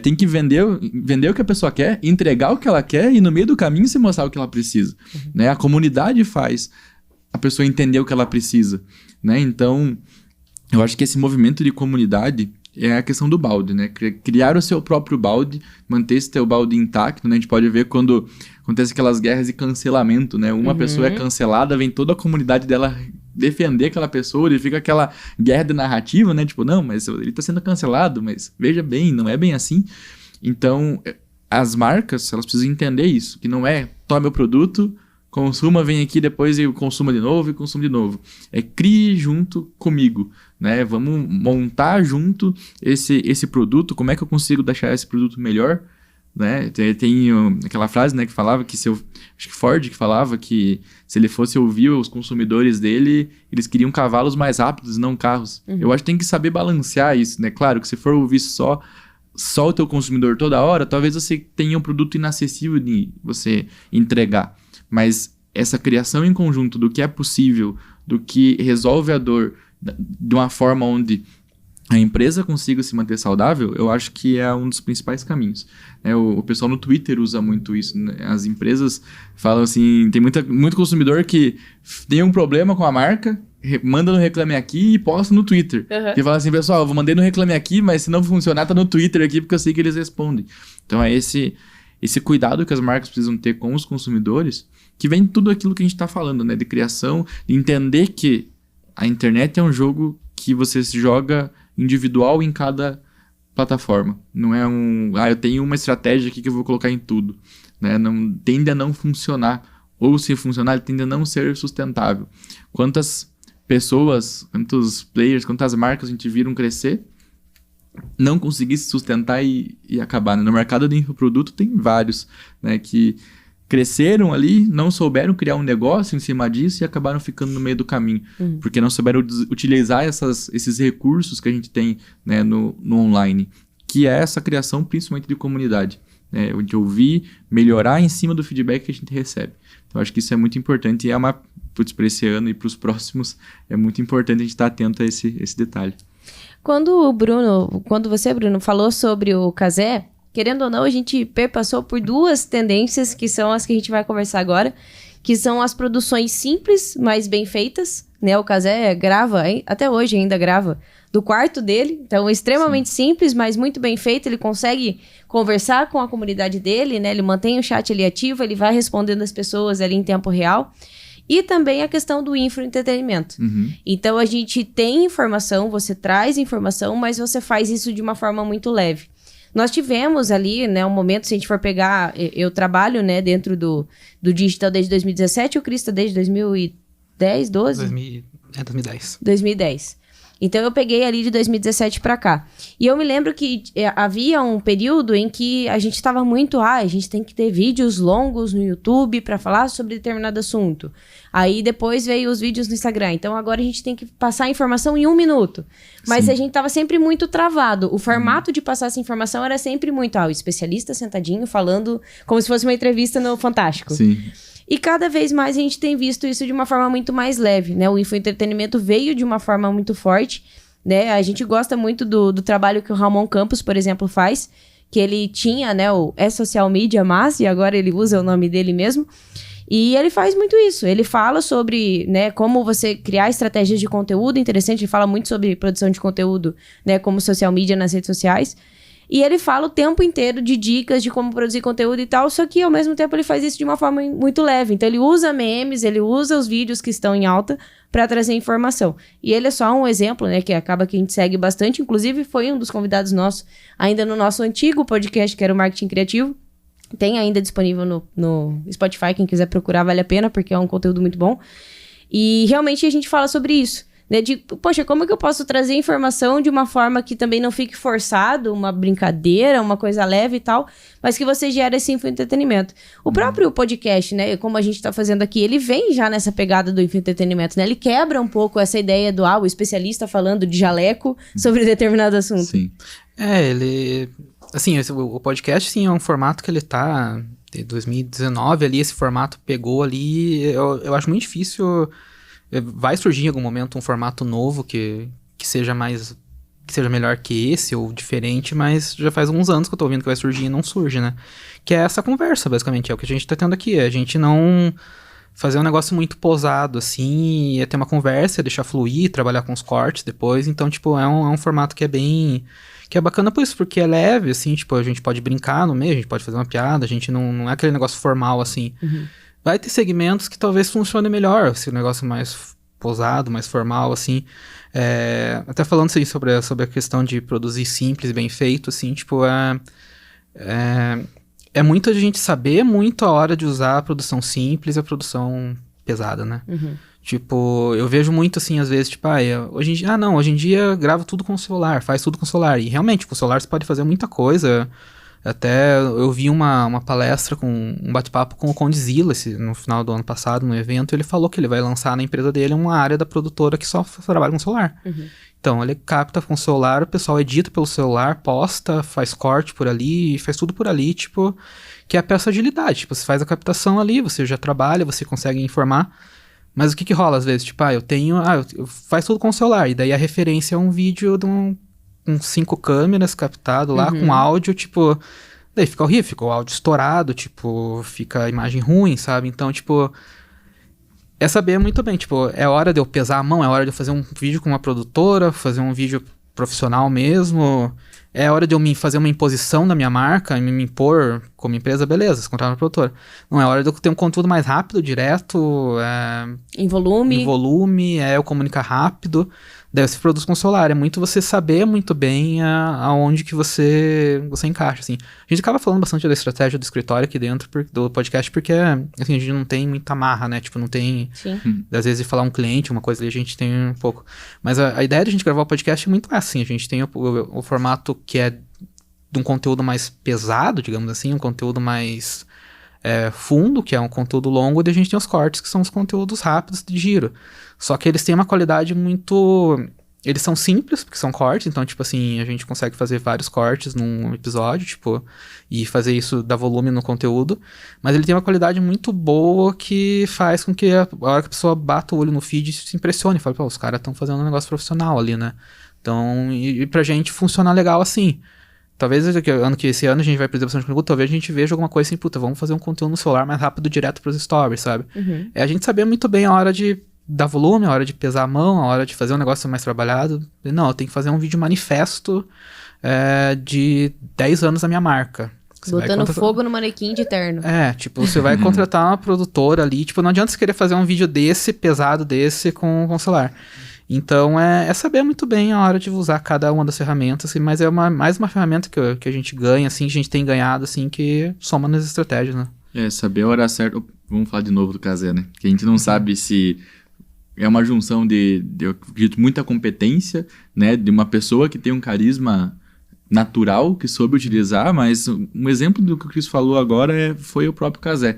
tem que vender o que a pessoa quer, entregar o que ela quer e no meio do caminho se mostrar o que ela precisa. Né? A comunidade faz a pessoa entender o que ela precisa. Né? Então, eu acho que esse movimento de comunidade é a questão do balde, né? Criar o seu próprio balde, manter esse teu balde intacto, né? A gente pode ver quando acontece aquelas guerras de cancelamento, né? Uma pessoa é cancelada, vem toda a comunidade dela defender aquela pessoa, ele fica aquela guerra de narrativa, né? Tipo, não, mas ele tá sendo cancelado, mas veja bem, não é bem assim. Então, as marcas, elas precisam entender isso, que não é, toma meu produto, consuma, vem aqui depois e consuma de novo e consuma de novo. Crie junto comigo, né? Vamos montar junto esse produto, como é que eu consigo deixar esse produto melhor, né? Tem aquela frase, né, que falava que acho que Ford que falava que se ele fosse ouvir os consumidores dele, eles queriam cavalos mais rápidos, não carros. Eu acho que tem que saber balancear isso, né? Claro que se for ouvir só o teu consumidor toda hora, talvez você tenha um produto inacessível de você entregar. Mas essa criação em conjunto do que é possível, do que resolve a dor de uma forma onde a empresa consiga se manter saudável, eu acho que é um dos principais caminhos. O pessoal no Twitter usa muito isso, né? As empresas falam assim, tem muito consumidor que tem um problema com a marca, manda no Reclame Aqui e posta no Twitter. Que fala assim, pessoal, eu mandei no Reclame Aqui, mas se não funcionar, tá no Twitter aqui, porque eu sei que eles respondem. Então é esse cuidado que as marcas precisam ter com os consumidores, que vem tudo aquilo que a gente tá falando, né? De criação, de entender que a internet é um jogo que você joga individual em cada plataforma. Não é eu tenho uma estratégia aqui que eu vou colocar em tudo. Né? Não, tende a não funcionar. Ou se funcionar, ele tende a não ser sustentável. Quantas pessoas, quantos players, quantas marcas a gente viram crescer, não conseguir se sustentar e acabar. Né? No mercado de infoproduto tem vários, né, que cresceram ali, não souberam criar um negócio em cima disso e acabaram ficando no meio do caminho. Porque não souberam utilizar esses recursos que a gente tem, né, no online, que é essa criação principalmente de comunidade. Né, de ouvir, melhorar em cima do feedback que a gente recebe. Então, acho que isso é muito importante e é para esse ano e para os próximos, é muito importante a gente estar atento a esse detalhe. Quando você, Bruno, falou sobre o Cazé, querendo ou não, a gente perpassou por duas tendências, que são as que a gente vai conversar agora, que são as produções simples, mas bem feitas, né? O Cazé grava, até hoje ainda grava, do quarto dele, então extremamente simples, mas muito bem feito, ele consegue conversar com a comunidade dele, né? Ele mantém o chat ali ativo, ele vai respondendo as pessoas ali em tempo real. E também a questão do infoentretenimento. Então, a gente tem informação, você traz informação, mas você faz isso de uma forma muito leve. Nós tivemos ali, né, um momento, se a gente for pegar, eu trabalho, né, dentro do digital desde 2017, o Cris tá desde 2010, 12? 2010. 2010. Então, eu peguei ali de 2017 para cá. E eu me lembro que havia um período em que a gente estava muito... a gente tem que ter vídeos longos no YouTube para falar sobre determinado assunto. Aí, depois veio os vídeos no Instagram. Então, agora a gente tem que passar a informação em 1 minuto. Mas a gente estava sempre muito travado. O formato de passar essa informação era sempre muito... o especialista sentadinho falando como se fosse uma entrevista no Fantástico. Sim. E cada vez mais a gente tem visto isso de uma forma muito mais leve, né? O infoentretenimento veio de uma forma muito forte, né? A gente gosta muito do trabalho que o Ramon Campos, por exemplo, faz, que ele tinha, né, o social media, mas, e agora ele usa o nome dele mesmo, e ele faz muito isso. Ele fala sobre, né, como você criar estratégias de conteúdo interessante, ele fala muito sobre produção de conteúdo, né, como social media nas redes sociais. E ele fala o tempo inteiro de dicas de como produzir conteúdo e tal, só que ao mesmo tempo ele faz isso de uma forma muito leve. Então ele usa memes, ele usa os vídeos que estão em alta para trazer informação. E ele é só um exemplo, né, que acaba que a gente segue bastante. Inclusive foi um dos convidados nossos, ainda no nosso antigo podcast, que era o Marketing Criativo. Tem ainda disponível no Spotify, quem quiser procurar vale a pena, porque é um conteúdo muito bom. E realmente a gente fala sobre isso. Poxa, como é que eu posso trazer informação de uma forma que também não fique forçado, uma brincadeira, uma coisa leve e tal, mas que você gere esse infoentretenimento. O próprio podcast, né, como a gente tá fazendo aqui, ele vem já nessa pegada do infoentretenimento, né? Ele quebra um pouco essa ideia do, o especialista falando de jaleco sobre determinado assunto. Sim. Ele... Assim, o podcast, sim, é um formato que ele tá... De 2019 ali, esse formato pegou ali... Eu acho muito difícil... Vai surgir em algum momento um formato novo que seja melhor que esse ou diferente, mas já faz alguns anos que eu tô ouvindo que vai surgir e não surge, né? Que é essa conversa, basicamente, é o que a gente tá tendo aqui. A gente não fazer um negócio muito posado, assim, é ter uma conversa, deixar fluir, trabalhar com os cortes depois. Então, tipo, é um formato que é bem... Que é bacana por isso, porque é leve, assim, tipo, a gente pode brincar no meio, a gente pode fazer uma piada, a gente não é aquele negócio formal, assim. Vai ter segmentos que talvez funcione melhor, se o negócio mais posado, mais formal, assim. Até falando assim, sobre a questão de produzir simples, bem feito, assim, tipo, é muito a gente saber muito a hora de usar a produção simples e a produção pesada, né? Tipo, eu vejo muito assim, às vezes, tipo, hoje em dia gravo tudo com o celular, faz tudo com o celular. E realmente, com o celular você pode fazer muita coisa. Até eu vi uma palestra, um bate-papo com o Condzilla no final do ano passado, no evento, e ele falou que ele vai lançar na empresa dele uma área da produtora que só trabalha com celular. Então, ele capta com o celular, o pessoal edita pelo celular, posta, faz corte por ali, faz tudo por ali, tipo, que é a peça de agilidade. Tipo, você faz a captação ali, você já trabalha, você consegue informar. Mas o que rola às vezes? Tipo, eu faz tudo com o celular, e daí a referência é um vídeo de com 5 câmeras captado lá, com áudio, tipo... Daí fica horrível, fica o áudio estourado, tipo, fica a imagem ruim, sabe? Então, tipo... É saber muito bem, tipo, é hora de eu pesar a mão, é hora de eu fazer um vídeo com uma produtora, fazer um vídeo profissional mesmo, é hora de eu fazer uma imposição da minha marca, me impor como empresa, beleza, se contratar uma produtora. Não, é hora de eu ter um conteúdo mais rápido, direto, em volume, eu comunicar rápido, daí você produz com o celular. É muito você saber muito bem aonde que você encaixa, assim. A gente acaba falando bastante da estratégia do escritório aqui dentro do podcast, porque, assim, a gente não tem muita marra, né? Tipo, não tem... Sim. Às vezes, falar um cliente, uma coisa ali, a gente tem um pouco. Mas a ideia de a gente gravar o podcast é muito assim. A gente tem o formato que é de um conteúdo mais pesado, digamos assim, um conteúdo mais fundo, que é um conteúdo longo, e a gente tem os cortes, que são os conteúdos rápidos de giro. Só que eles têm uma qualidade muito... Eles são simples, porque são cortes, então, tipo assim, a gente consegue fazer vários cortes num episódio, tipo, e fazer isso, dar volume no conteúdo, mas ele tem uma qualidade muito boa que faz com que a hora que a pessoa bata o olho no feed se impressione, fala, pô, os caras estão fazendo um negócio profissional ali, né? Então, e pra gente funciona legal assim. Talvez esse ano a gente vai perder bastante conteúdo, talvez a gente veja alguma coisa assim, puta, vamos fazer um conteúdo no celular mais rápido, direto pros stories, sabe? Uhum. É a gente saber muito bem a hora de dar volume, a hora de pesar a mão, a hora de fazer um negócio mais trabalhado. Não, eu tenho que fazer um vídeo manifesto de 10 anos da minha marca. Botando fogo no manequim de terno. Tipo, você vai contratar uma produtora ali, tipo, não adianta você querer fazer um vídeo pesado desse com o celular. Então, é saber muito bem a hora de usar cada uma das ferramentas, assim, mas é mais uma ferramenta que a gente ganha, assim, que a gente tem ganhado, assim, que soma nas estratégias, né? Saber a hora certa. Vamos falar de novo do Cazé, né? Que a gente não sabe se é uma junção de eu acredito, muita competência, né? De uma pessoa que tem um carisma natural, que soube utilizar, mas um exemplo do que o Cris falou agora foi o próprio Cazé.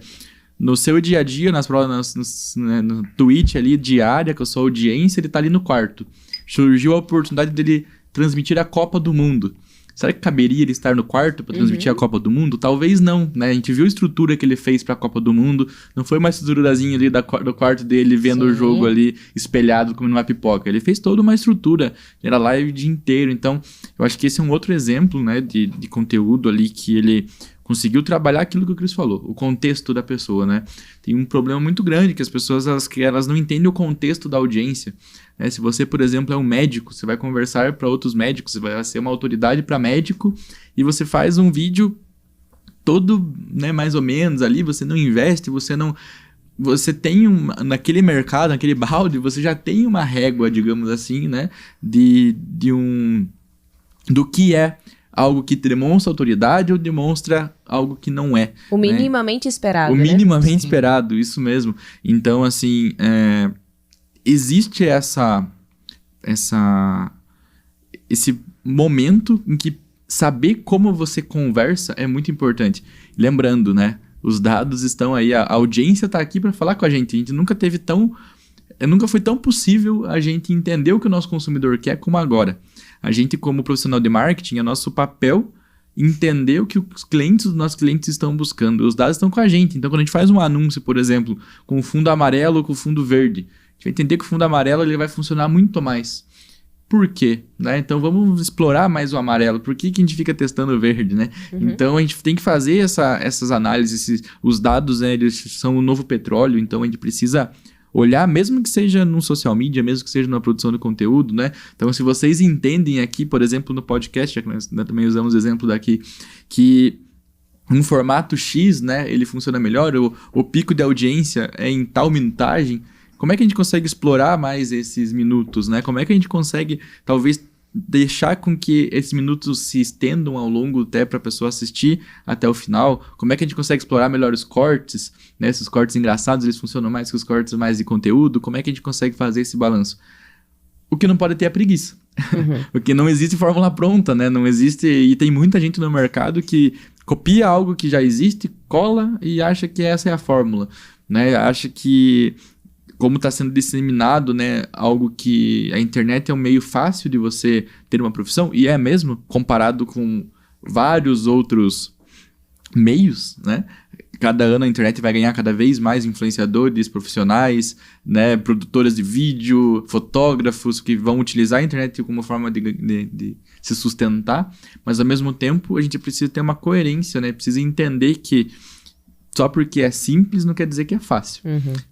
No seu dia a dia, no tweet ali diária, com a sua audiência, ele tá ali no quarto. Surgiu a oportunidade dele transmitir a Copa do Mundo. Será que caberia ele estar no quarto para transmitir a Copa do Mundo? Talvez não, né? A gente viu a estrutura que ele fez para a Copa do Mundo. Não foi uma estruturazinha ali do quarto dele vendo o jogo ali espelhado comendo uma pipoca. Ele fez toda uma estrutura. Era live o dia inteiro. Então, eu acho que esse é um outro exemplo, né, de conteúdo ali que ele conseguiu trabalhar aquilo que o Cris falou, o contexto da pessoa, né? Tem um problema muito grande que as pessoas elas não entendem o contexto da audiência. Né? Se você, por exemplo, é um médico, você vai conversar para outros médicos, você vai ser uma autoridade para médico e você faz um vídeo todo, né, mais ou menos ali, você não investe, você tem naquele mercado, naquele balde, você já tem uma régua, digamos assim, né, do que é algo que demonstra autoridade ou demonstra algo que não é. O minimamente esperado, O minimamente esperado, isso mesmo. Então, assim, existe esse momento em que saber como você conversa é muito importante. Lembrando, né? Os dados estão aí, a audiência está aqui para falar com a gente. A gente nunca foi tão possível a gente entender o que o nosso consumidor quer como agora. A gente, como profissional de marketing, é nosso papel entender o que os nossos clientes estão buscando. Os dados estão com a gente. Então, quando a gente faz um anúncio, por exemplo, com o fundo amarelo ou com o fundo verde, a gente vai entender que o fundo amarelo ele vai funcionar muito mais. Por quê? Né? Então, vamos explorar mais o amarelo. Por que a gente fica testando o verde? Né? Então, a gente tem que fazer essas análises. Os dados, né, eles são o novo petróleo. Então, a gente precisa olhar, mesmo que seja no social media, mesmo que seja na produção de conteúdo, né? Então, se vocês entendem aqui, por exemplo, no podcast, já que nós também usamos o exemplo daqui, que um formato X, né, ele funciona melhor, o pico de audiência é em tal minutagem, como é que a gente consegue explorar mais esses minutos, né? Como é que a gente consegue, talvez, deixar com que esses minutos se estendam ao longo até para a pessoa assistir até o final? Como é que a gente consegue explorar melhor os cortes, né? Esses cortes engraçados, eles funcionam mais que os cortes mais de conteúdo? Como é que a gente consegue fazer esse balanço? O que não pode ter é preguiça. Porque não existe fórmula pronta, né? Não existe... E tem muita gente no mercado que copia algo que já existe, cola e acha que essa é a fórmula, né? Acha que, como está sendo disseminado, né, algo que a internet é um meio fácil de você ter uma profissão, e é mesmo, comparado com vários outros meios, né? Cada ano a internet vai ganhar cada vez mais influenciadores profissionais, né, produtoras de vídeo, fotógrafos que vão utilizar a internet como forma de se sustentar, mas ao mesmo tempo a gente precisa ter uma coerência, né? Precisa entender que só porque é simples não quer dizer que é fácil.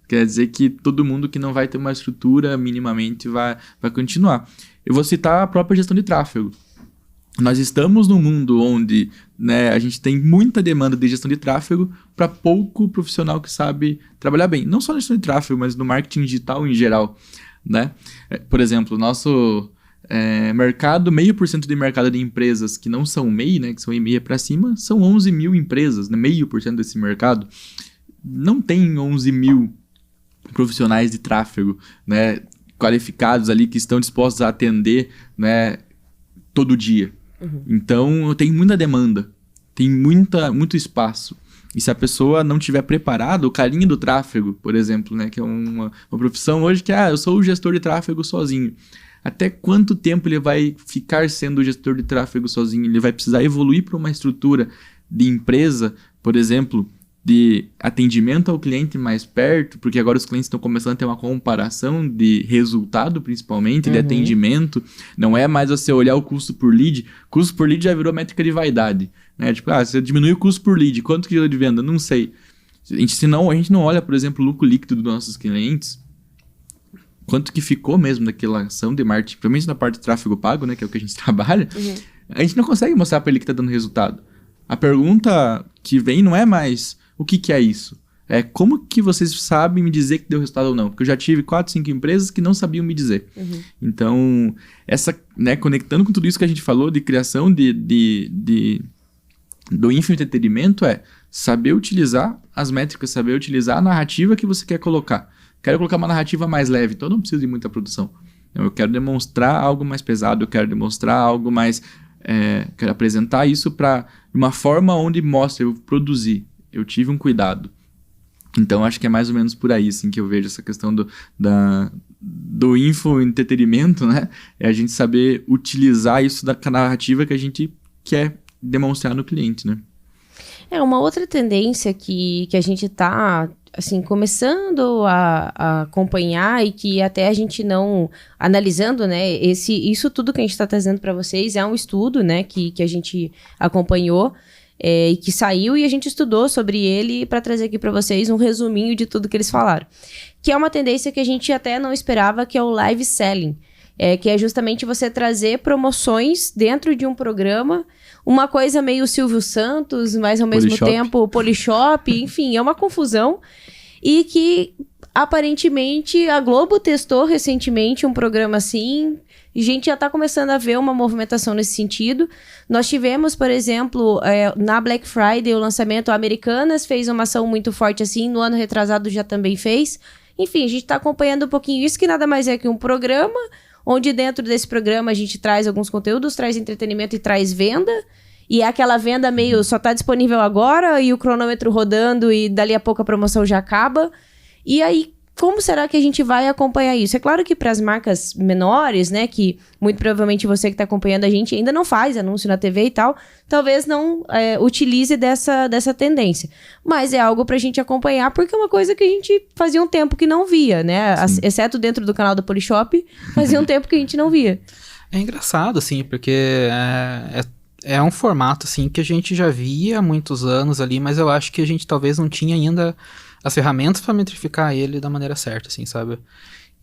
Quer dizer que todo mundo que não vai ter uma estrutura minimamente vai continuar. Eu vou citar a própria gestão de tráfego. Nós estamos num mundo onde, né, a gente tem muita demanda de gestão de tráfego para pouco profissional que sabe trabalhar bem. Não só na gestão de tráfego, mas no marketing digital em geral, né? Por exemplo, nosso mercado, 0,5% de mercado de empresas que não são MEI, né, que são e-mail para cima, são 11 mil empresas, né, 0,5% desse mercado. Não tem 11 mil profissionais de tráfego, né, qualificados ali que estão dispostos a atender, né, todo dia. Então, tem muita demanda, tem muito espaço. E se a pessoa não tiver preparada, o carinho do tráfego, por exemplo, né, que é uma profissão hoje que, eu sou o gestor de tráfego sozinho. Até quanto tempo ele vai ficar sendo o gestor de tráfego sozinho? Ele vai precisar evoluir para uma estrutura de empresa, por exemplo, de atendimento ao cliente mais perto, porque agora os clientes estão começando a ter uma comparação de resultado, principalmente, de atendimento. Não é mais você olhar o custo por lead. Custo por lead já virou métrica de vaidade, né? Tipo, você diminui o custo por lead, quanto que deu de venda? Não sei. A gente não olha, por exemplo, o lucro líquido dos nossos clientes, quanto que ficou mesmo daquela ação de marketing, principalmente na parte de tráfego pago, né, que é o que a gente trabalha, a gente não consegue mostrar para ele que está dando resultado. A pergunta que vem não é mais o que é isso, é como que vocês sabem me dizer que deu resultado ou não, porque eu já tive 4, 5 empresas que não sabiam me dizer. Então, né, conectando com tudo isso que a gente falou de criação do infoentretenimento, é saber utilizar as métricas, saber utilizar a narrativa que você quer colocar. Quero colocar uma narrativa mais leve, então eu não preciso de muita produção. Eu quero demonstrar algo mais pesado, eu quero demonstrar algo mais... quero apresentar isso de uma forma onde mostra, eu produzi, eu tive um cuidado. Então, acho que é mais ou menos por aí, assim, que eu vejo essa questão do infoentretenimento, né? É a gente saber utilizar isso da narrativa que a gente quer demonstrar no cliente, né? Uma outra tendência que a gente tá, assim, começando a acompanhar e que até a gente não... Analisando, né, isso tudo que a gente tá trazendo para vocês é um estudo, né, que a gente acompanhou e que saiu e a gente estudou sobre ele para trazer aqui para vocês um resuminho de tudo que eles falaram. Que é uma tendência que a gente até não esperava, que é o live selling. Que é justamente você trazer promoções dentro de um programa, uma coisa meio Silvio Santos, mas ao mesmo tempo Polishop, enfim, é uma confusão. E que, aparentemente, a Globo testou recentemente um programa assim, e a gente já está começando a ver uma movimentação nesse sentido. Nós tivemos, por exemplo, na Black Friday, o lançamento Americanas fez uma ação muito forte assim, no ano retrasado já também fez. Enfim, a gente está acompanhando um pouquinho isso, que nada mais é que um programa, onde dentro desse programa a gente traz alguns conteúdos, traz entretenimento e traz venda. E é aquela venda meio só tá disponível agora e o cronômetro rodando e dali a pouco a promoção já acaba. E aí, como será que a gente vai acompanhar isso? É claro que para as marcas menores, né, que muito provavelmente você que está acompanhando a gente ainda não faz anúncio na TV e tal, talvez não utilize dessa tendência. Mas é algo para a gente acompanhar, porque é uma coisa que a gente fazia um tempo que não via, né? Exceto dentro do canal da Polishop, fazia um tempo que a gente não via. É engraçado, assim, porque é um formato, assim, que a gente já via há muitos anos ali, mas eu acho que a gente talvez não tinha ainda as ferramentas para metrificar ele da maneira certa, assim, sabe?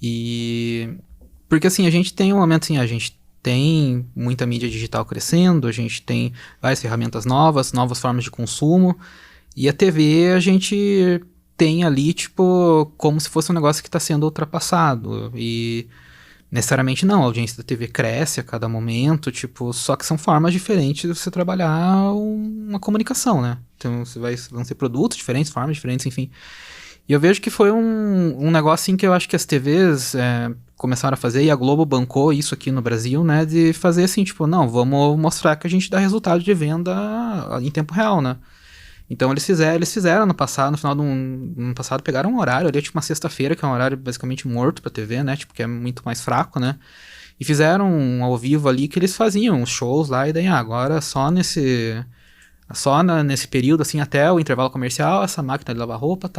E... Porque, assim, a gente tem um momento, assim, a gente tem muita mídia digital crescendo, a gente tem várias ferramentas novas formas de consumo, e a TV a gente tem ali, tipo, como se fosse um negócio que está sendo ultrapassado, e... Necessariamente não, a audiência da TV cresce a cada momento, tipo, só que são formas diferentes de você trabalhar uma comunicação, né? Então vão ser produtos diferentes, formas diferentes, enfim. E eu vejo que foi um negócio assim que eu acho que as TVs começaram a fazer, e a Globo bancou isso aqui no Brasil, né? De fazer assim, tipo, não, vamos mostrar que a gente dá resultado de venda em tempo real, né? Então eles fizeram no passado, no final do ano passado, pegaram um horário ali, tipo uma sexta-feira, que é um horário basicamente morto pra TV, né, tipo, que é muito mais fraco, né, e fizeram um ao vivo ali que eles faziam os shows lá, e daí agora só nesse período, assim, até o intervalo comercial, essa máquina de lavar roupa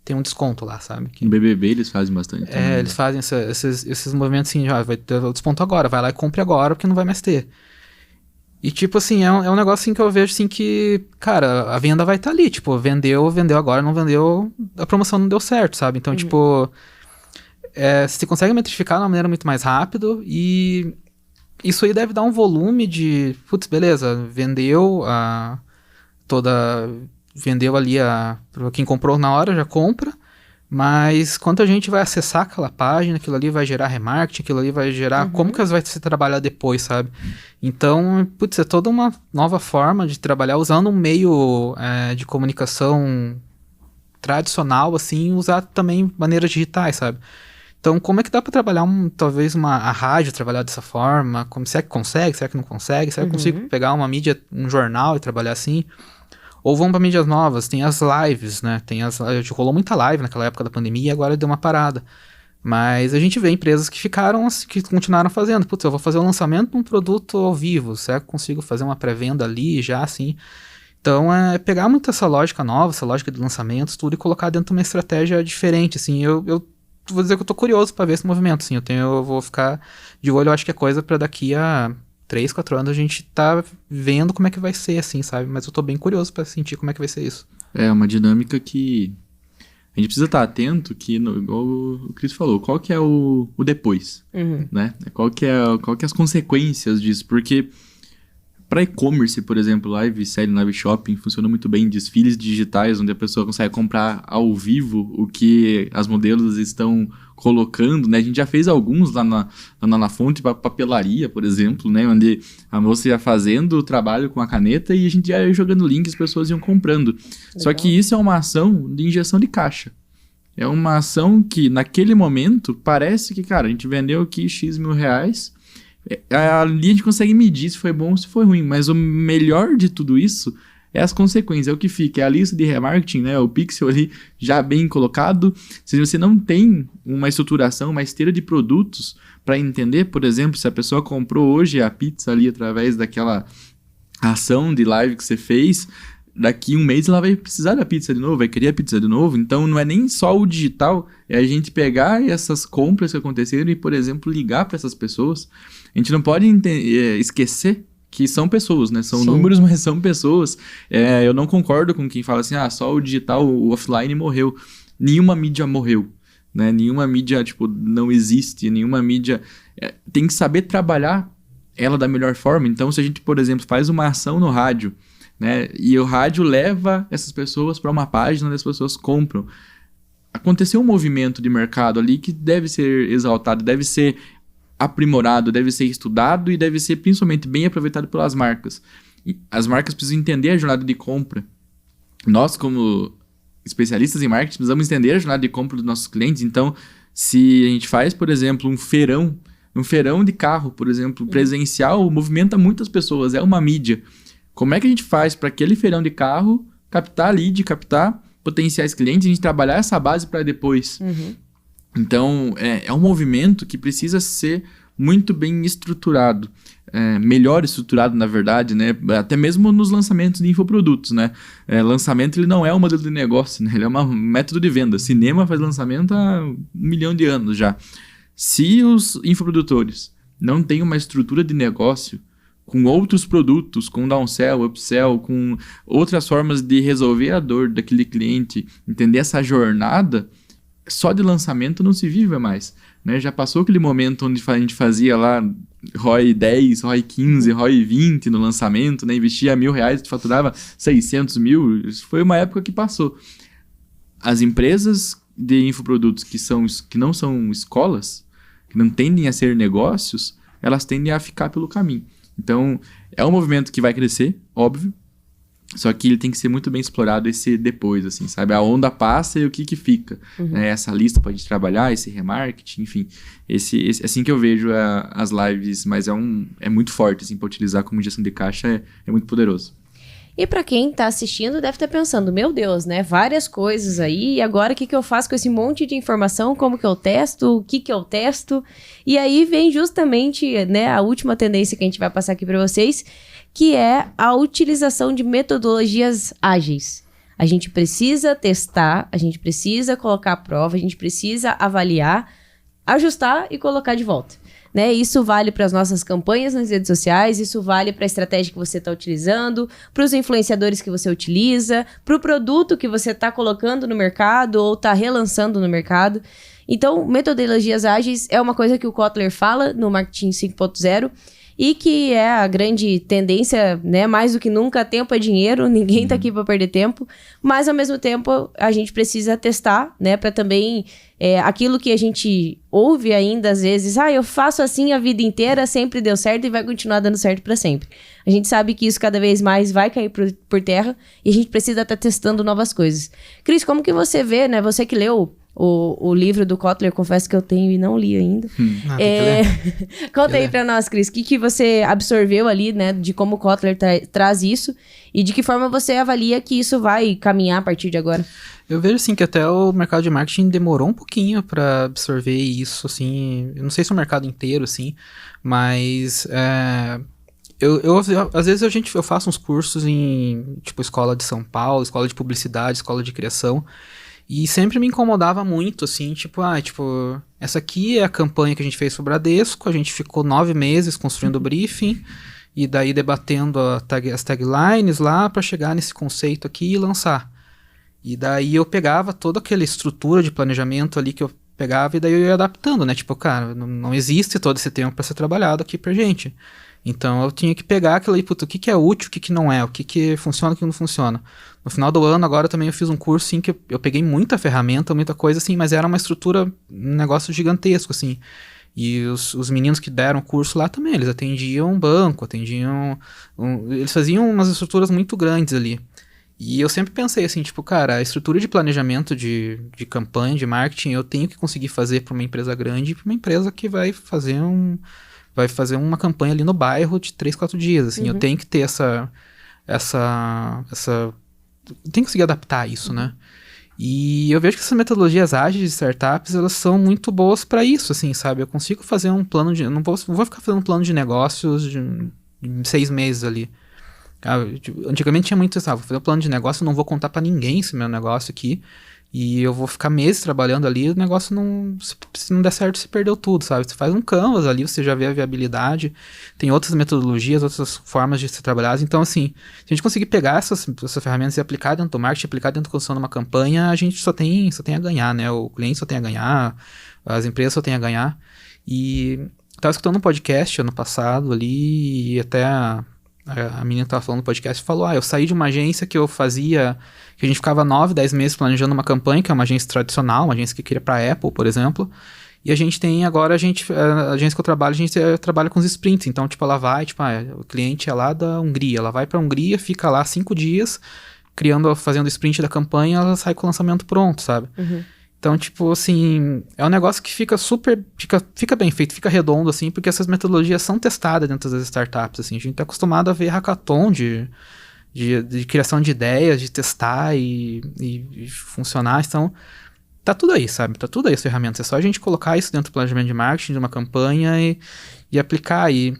tem um desconto lá, sabe? No BBB eles fazem bastante. Também, eles fazem esses movimentos assim, vai ter o desconto agora, vai lá e compre agora, porque não vai mais ter. E, tipo assim, é um negócio assim que eu vejo assim que, cara, a venda vai estar ali. Tipo, vendeu agora, não vendeu, a promoção não deu certo, sabe? Então, tipo, você consegue metrificar de uma maneira muito mais rápido e isso aí deve dar um volume de, putz, beleza, vendeu ali pra quem comprou na hora, já compra. Mas quanta gente vai acessar aquela página, aquilo ali vai gerar remarketing, aquilo ali vai gerar como que vai se trabalhar depois, sabe? Então, putz, é toda uma nova forma de trabalhar usando um meio de comunicação tradicional, assim, usar também maneiras digitais, sabe? Então, como é que dá pra trabalhar talvez a rádio, trabalhar dessa forma? Será que consegue? Será que não consegue? Será que eu consigo pegar uma mídia, um jornal e trabalhar assim? Ou vão para mídias novas, tem as lives, né? Rolou muita live naquela época da pandemia e agora deu uma parada. Mas a gente vê empresas que que continuaram fazendo. Putz, eu vou fazer o lançamento de um produto ao vivo. Será que eu consigo fazer uma pré-venda ali já, assim? Então, pegar muito essa lógica nova, essa lógica de lançamentos, tudo, e colocar dentro de uma estratégia diferente, assim. Eu vou dizer que eu tô curioso para ver esse movimento, assim. Eu vou ficar de olho, eu acho que é coisa para daqui a 3, 4 anos a gente tá vendo como é que vai ser, assim, sabe? Mas eu tô bem curioso pra sentir como é que vai ser isso. É uma dinâmica que a gente precisa estar atento, igual o Cris falou, qual que é o depois, né? Qual que é as consequências disso? Porque para e-commerce, por exemplo, live selling, live shopping, funciona muito bem, desfiles digitais, onde a pessoa consegue comprar ao vivo o que as modelos estão colocando, né? A gente já fez alguns lá na fonte, papelaria, por exemplo, né? Onde a moça ia fazendo o trabalho com a caneta e a gente ia jogando link, as pessoas iam comprando. Legal. Só que isso é uma ação de injeção de caixa. É uma ação que, naquele momento, parece que, cara, a gente vendeu aqui X mil reais, ali a gente consegue medir se foi bom ou se foi ruim, mas o melhor de tudo isso é as consequências, é o que fica, é a lista de remarketing, né, o pixel ali já bem colocado. Se você não tem uma estruturação, uma esteira de produtos para entender, por exemplo, se a pessoa comprou hoje a pizza ali através daquela ação de live que você fez, daqui um mês ela vai precisar da pizza de novo, vai querer a pizza de novo. Então não é nem só o digital, é a gente pegar essas compras que aconteceram e, por exemplo, ligar para essas pessoas. A gente não pode esquecer que são pessoas, né? São números, mas são pessoas. Eu não concordo com quem fala assim, só o digital, o offline morreu. Nenhuma mídia morreu, né? Nenhuma mídia, não existe, nenhuma mídia... tem que saber trabalhar ela da melhor forma. Então, se a gente, por exemplo, faz uma ação no rádio, né? E o rádio leva essas pessoas para uma página onde as pessoas compram. Aconteceu um movimento de mercado ali que deve ser exaltado, deve ser aprimorado, deve ser estudado e deve ser principalmente bem aproveitado pelas marcas. E as marcas precisam entender a jornada de compra. Nós, como especialistas em marketing, precisamos entender a jornada de compra dos nossos clientes. Então, se a gente faz, por exemplo, um feirão de carro, por exemplo, presencial, movimenta muitas pessoas, é uma mídia. Como é que a gente faz para aquele feirão de carro captar lead, captar potenciais clientes, a gente trabalhar essa base para depois? Então, é um movimento que precisa ser muito bem estruturado, melhor estruturado, na verdade, né? Até mesmo nos lançamentos de infoprodutos, né? Lançamento, ele não é um modelo de negócio, né? Ele é um método de venda. Cinema faz lançamento há 1 milhão de anos já. Se os infoprodutores não têm uma estrutura de negócio com outros produtos, com downsell, upsell, com outras formas de resolver a dor daquele cliente, entender essa jornada, só de lançamento não se vive mais, né? Já passou aquele momento onde a gente fazia lá ROI 10, ROI 15, ROI 20 no lançamento, né? Investia R$1.000 e faturava 600 mil. Isso foi uma época que passou. As empresas de infoprodutos que não são escolas, que não tendem a ser negócios, elas tendem a ficar pelo caminho. Então, é um movimento que vai crescer, óbvio, só que ele tem que ser muito bem explorado esse depois, assim, sabe? A onda passa e o que fica. Essa lista pra gente trabalhar, esse remarketing, enfim. Assim que eu vejo as lives, mas é muito forte, assim, pra utilizar como injeção de caixa, é muito poderoso. E pra quem tá assistindo deve estar pensando, meu Deus, né? Várias coisas aí, e agora o que eu faço com esse monte de informação? Como que eu testo? O que eu testo? E aí vem justamente, né, a última tendência que a gente vai passar aqui pra vocês, que é a utilização de metodologias ágeis. A gente precisa testar, a gente precisa colocar à prova, a gente precisa avaliar, ajustar e colocar de volta. né? Isso vale para as nossas campanhas nas redes sociais, isso vale para a estratégia que você está utilizando, para os influenciadores que você utiliza, para o produto que você está colocando no mercado ou está relançando no mercado. Então, metodologias ágeis é uma coisa que o Kotler fala no Marketing 5.0 e que é a grande tendência, né? Mais do que nunca, tempo é dinheiro, ninguém tá aqui para perder tempo, mas ao mesmo tempo a gente precisa testar, né? Para também aquilo que a gente ouve ainda às vezes, eu faço assim a vida inteira, sempre deu certo e vai continuar dando certo para sempre. A gente sabe que isso cada vez mais vai cair por terra e a gente precisa estar testando novas coisas. Cris, como que você vê, né? Você que leu o livro do Kotler, confesso que eu tenho e não li ainda. Conta aí pra nós, Cris, o que você absorveu ali, né, de como o Kotler traz isso e de que forma você avalia que isso vai caminhar a partir de agora? Eu vejo, assim, que até o mercado de marketing demorou um pouquinho pra absorver isso, assim, eu não sei se o mercado inteiro, assim, mas às vezes eu faço uns cursos em, tipo, escola de São Paulo, escola de publicidade, escola de criação. E sempre me incomodava muito, assim, essa aqui é a campanha que a gente fez pro Bradesco, a gente ficou 9 meses construindo o briefing, e daí debatendo as taglines lá para chegar nesse conceito aqui e lançar. E daí eu pegava toda aquela estrutura de planejamento ali que eu pegava e daí eu ia adaptando, né? Tipo, cara, não existe todo esse tempo para ser trabalhado aqui pra gente. Então eu tinha que pegar aquilo aí, o que é útil, o que não é, o que funciona, o que não funciona. No final do ano, agora também eu fiz um curso, assim, que eu peguei muita ferramenta, muita coisa, assim, mas era uma estrutura, um negócio gigantesco, assim. E os meninos que deram o curso lá também, eles atendiam um banco, eles faziam umas estruturas muito grandes ali. E eu sempre pensei assim, tipo, cara, a estrutura de planejamento de campanha, de marketing, eu tenho que conseguir fazer para uma empresa grande e para uma empresa que vai fazer uma campanha ali no bairro de 3, 4 dias, assim. Eu tenho que ter tem que conseguir adaptar isso, né? E eu vejo que essas metodologias ágeis de startups, elas são muito boas para isso, assim, sabe? Eu consigo fazer um plano de... Não vou ficar fazendo um plano de negócios de 6 meses ali. Antigamente tinha muito isso, vou fazer um plano de negócio, não vou contar para ninguém esse meu negócio aqui. E eu vou ficar meses trabalhando ali, o negócio se não der certo, você perdeu tudo, sabe? Você faz um canvas ali, você já vê a viabilidade, tem outras metodologias, outras formas de ser trabalhadas. Então, assim, se a gente conseguir pegar essas ferramentas e aplicar dentro do marketing, aplicar dentro da construção de uma campanha, a gente só tem a ganhar, né? O cliente só tem a ganhar, as empresas só tem a ganhar. E estava escutando um podcast ano passado ali, e até a menina que estava falando no podcast falou, eu saí de uma agência que a gente ficava 9, 10 meses planejando uma campanha, que é uma agência tradicional, uma agência que queria para Apple, por exemplo, e a gente tem agora, a agência que eu trabalho, a gente trabalha com os sprints, então, tipo, ela vai, o cliente é lá da Hungria, ela vai para a Hungria, fica lá 5 dias, fazendo o sprint da campanha, ela sai com o lançamento pronto, sabe? Então, tipo, assim, é um negócio que fica bem feito, fica redondo, assim, porque essas metodologias são testadas dentro das startups, assim. A gente tá acostumado a ver hackathon de criação de ideias, de testar e funcionar. Então, tá tudo aí, sabe? Tá tudo aí as ferramentas. É só a gente colocar isso dentro do planejamento de marketing, de uma campanha e aplicar. E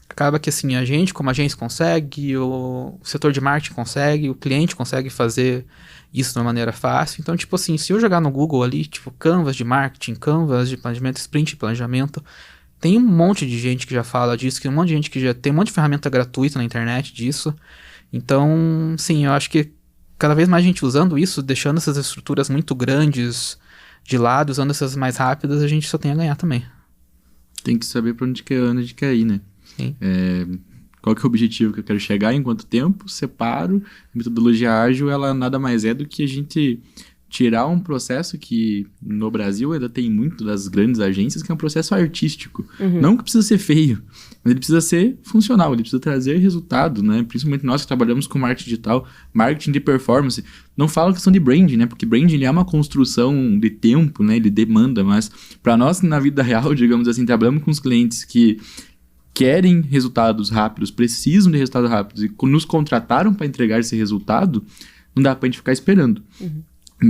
acaba que, assim, a gente, como agência, consegue, o setor de marketing consegue, o cliente consegue fazer isso de uma maneira fácil. Então, tipo assim, se eu jogar no Google ali, tipo, canvas de marketing, canvas de planejamento, sprint de planejamento, tem um monte de gente que já fala disso, tem um monte de ferramenta gratuita na internet disso. Então, sim, eu acho que cada vez mais gente usando isso, deixando essas estruturas muito grandes de lado, usando essas mais rápidas, a gente só tem a ganhar também. Tem que saber pra onde quer ir, né? Sim. Qual que é o objetivo que eu quero chegar, em quanto tempo, separo. A metodologia ágil, ela nada mais é do que a gente tirar um processo que no Brasil ainda tem muito das grandes agências, que é um processo artístico. Não que precisa ser feio, mas ele precisa ser funcional, ele precisa trazer resultado, né? Principalmente nós que trabalhamos com marketing digital, marketing de performance. Não falo questão de branding, né? Porque branding ele é uma construção de tempo, né? Ele demanda, mas para nós na vida real, digamos assim, trabalhamos com os clientes que querem resultados rápidos, precisam de resultados rápidos e nos contrataram para entregar esse resultado, não dá para a gente ficar esperando.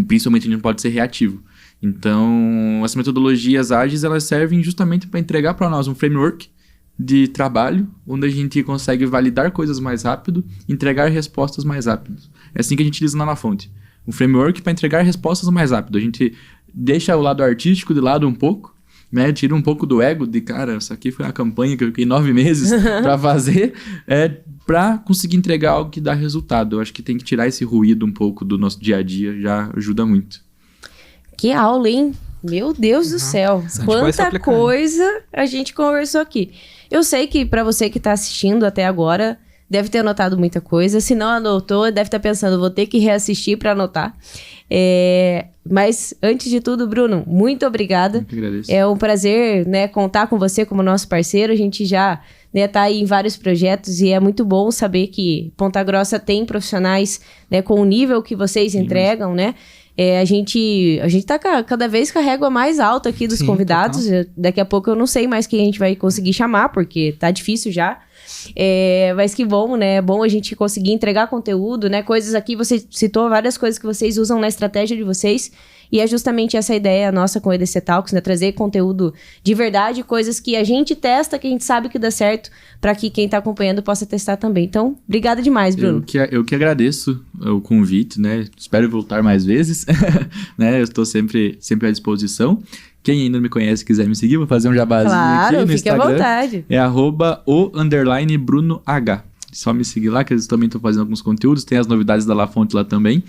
Principalmente a gente não pode ser reativo. Então, as metodologias ágeis, elas servem justamente para entregar para nós um framework de trabalho, onde a gente consegue validar coisas mais rápido, entregar respostas mais rápidas. É assim que a gente utiliza na fonte. Um framework para entregar respostas mais rápido. A gente deixa o lado artístico de lado um pouco né, tira um pouco do ego de, cara, isso aqui foi uma campanha que eu fiquei 9 meses pra fazer, pra conseguir entregar algo que dá resultado. Eu acho que tem que tirar esse ruído um pouco do nosso dia a dia, já ajuda muito. Que aula, hein? Meu Deus do céu. Quanta coisa a gente conversou aqui. Eu sei que pra você que tá assistindo até agora, deve ter anotado muita coisa. Se não anotou, deve estar pensando, vou ter que reassistir pra anotar. Mas, antes de tudo, Bruno, muito obrigada. Eu que agradeço. É um prazer, né, contar com você como nosso parceiro. A gente já, né, tá aí em vários projetos e é muito bom saber que Ponta Grossa tem profissionais, né, com o nível que vocês entregam, né? A gente tá cada vez com a régua mais alta aqui dos convidados. Daqui a pouco eu não sei mais quem a gente vai conseguir chamar, porque tá difícil já. Mas que bom, né? É bom a gente conseguir entregar conteúdo, né? Coisas aqui, você citou várias coisas que vocês usam na estratégia de vocês. E é justamente essa ideia nossa com o EDC Talks, né? Trazer conteúdo de verdade, coisas que a gente testa, que a gente sabe que dá certo, para que quem tá acompanhando possa testar também. Então, obrigada demais, Bruno. Eu que agradeço o convite, né? Espero voltar mais vezes, né? Eu estou sempre à disposição. Quem ainda não me conhece e quiser me seguir, vou fazer um jabazinho aqui no Instagram. Claro, fique à vontade. É @o_BrunoH. Só me seguir lá, que eles também estão fazendo alguns conteúdos. Tem as novidades da La Fonte lá também.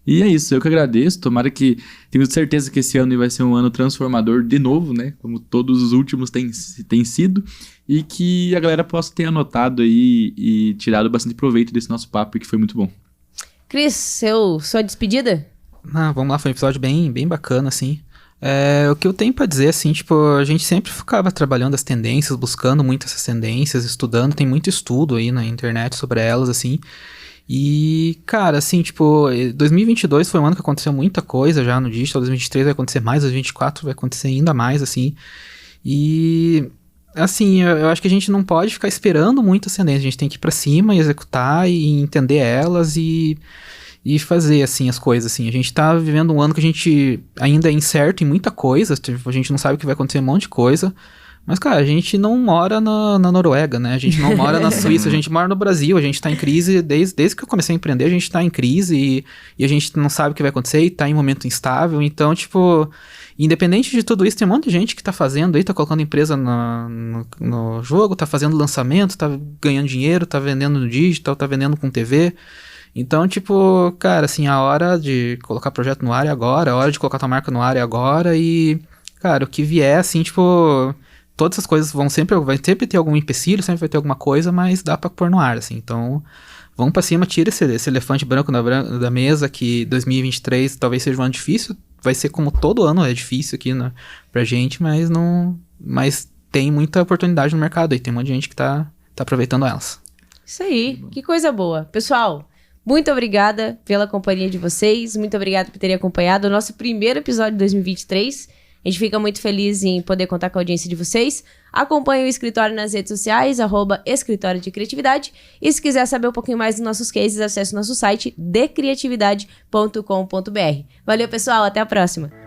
E é isso, eu que agradeço. Tomara que... Tenho certeza que esse ano vai ser um ano transformador de novo, né? Como todos os últimos têm sido. E que a galera possa ter anotado aí e tirado bastante proveito desse nosso papo, que foi muito bom. Cris, sua despedida? Vamos lá, foi um episódio bem bacana, assim. O que eu tenho pra dizer, assim, tipo, a gente sempre ficava trabalhando as tendências, buscando muito essas tendências, estudando, tem muito estudo aí na internet sobre elas, assim. E, cara, assim, tipo, 2022 foi um ano que aconteceu muita coisa já no digital, 2023 vai acontecer mais, 2024 vai acontecer ainda mais, assim. E, assim, eu acho que a gente não pode ficar esperando muito as tendências, a gente tem que ir pra cima e executar e entender elas e fazer, assim, as coisas, assim. A gente tá vivendo um ano que a gente ainda é incerto em muita coisa, tipo, a gente não sabe o que vai acontecer, um monte de coisa. Mas, cara, a gente não mora na Noruega, né? A gente não mora na Suíça, a gente mora no Brasil, a gente tá em crise, desde que eu comecei a empreender, a gente tá em crise e a gente não sabe o que vai acontecer e tá em momento instável. Então, tipo, independente de tudo isso, tem um monte de gente que tá fazendo aí, tá colocando empresa no jogo, tá fazendo lançamento, tá ganhando dinheiro, tá vendendo no digital, tá vendendo com TV. Então, tipo, cara, assim, a hora de colocar projeto no ar é agora, a hora de colocar tua marca no ar é agora e, cara, o que vier, assim, tipo... Todas essas coisas vai sempre ter algum empecilho, sempre vai ter alguma coisa, mas dá pra pôr no ar, assim. Então, vamos pra cima, tira esse elefante branco da mesa, que 2023 talvez seja um ano difícil. Vai ser como todo ano é difícil aqui, né, pra gente, mas tem muita oportunidade no mercado aí. Tem um monte de gente que tá aproveitando elas. Isso aí, que coisa boa. Pessoal, muito obrigada pela companhia de vocês. Muito obrigada por terem acompanhado o nosso primeiro episódio de 2023. A gente fica muito feliz em poder contar com a audiência de vocês. Acompanhe o Escritório nas redes sociais, @Escritório de Criatividade. E se quiser saber um pouquinho mais dos nossos cases, acesse o nosso site decriatividade.com.br. Valeu, pessoal. Até a próxima.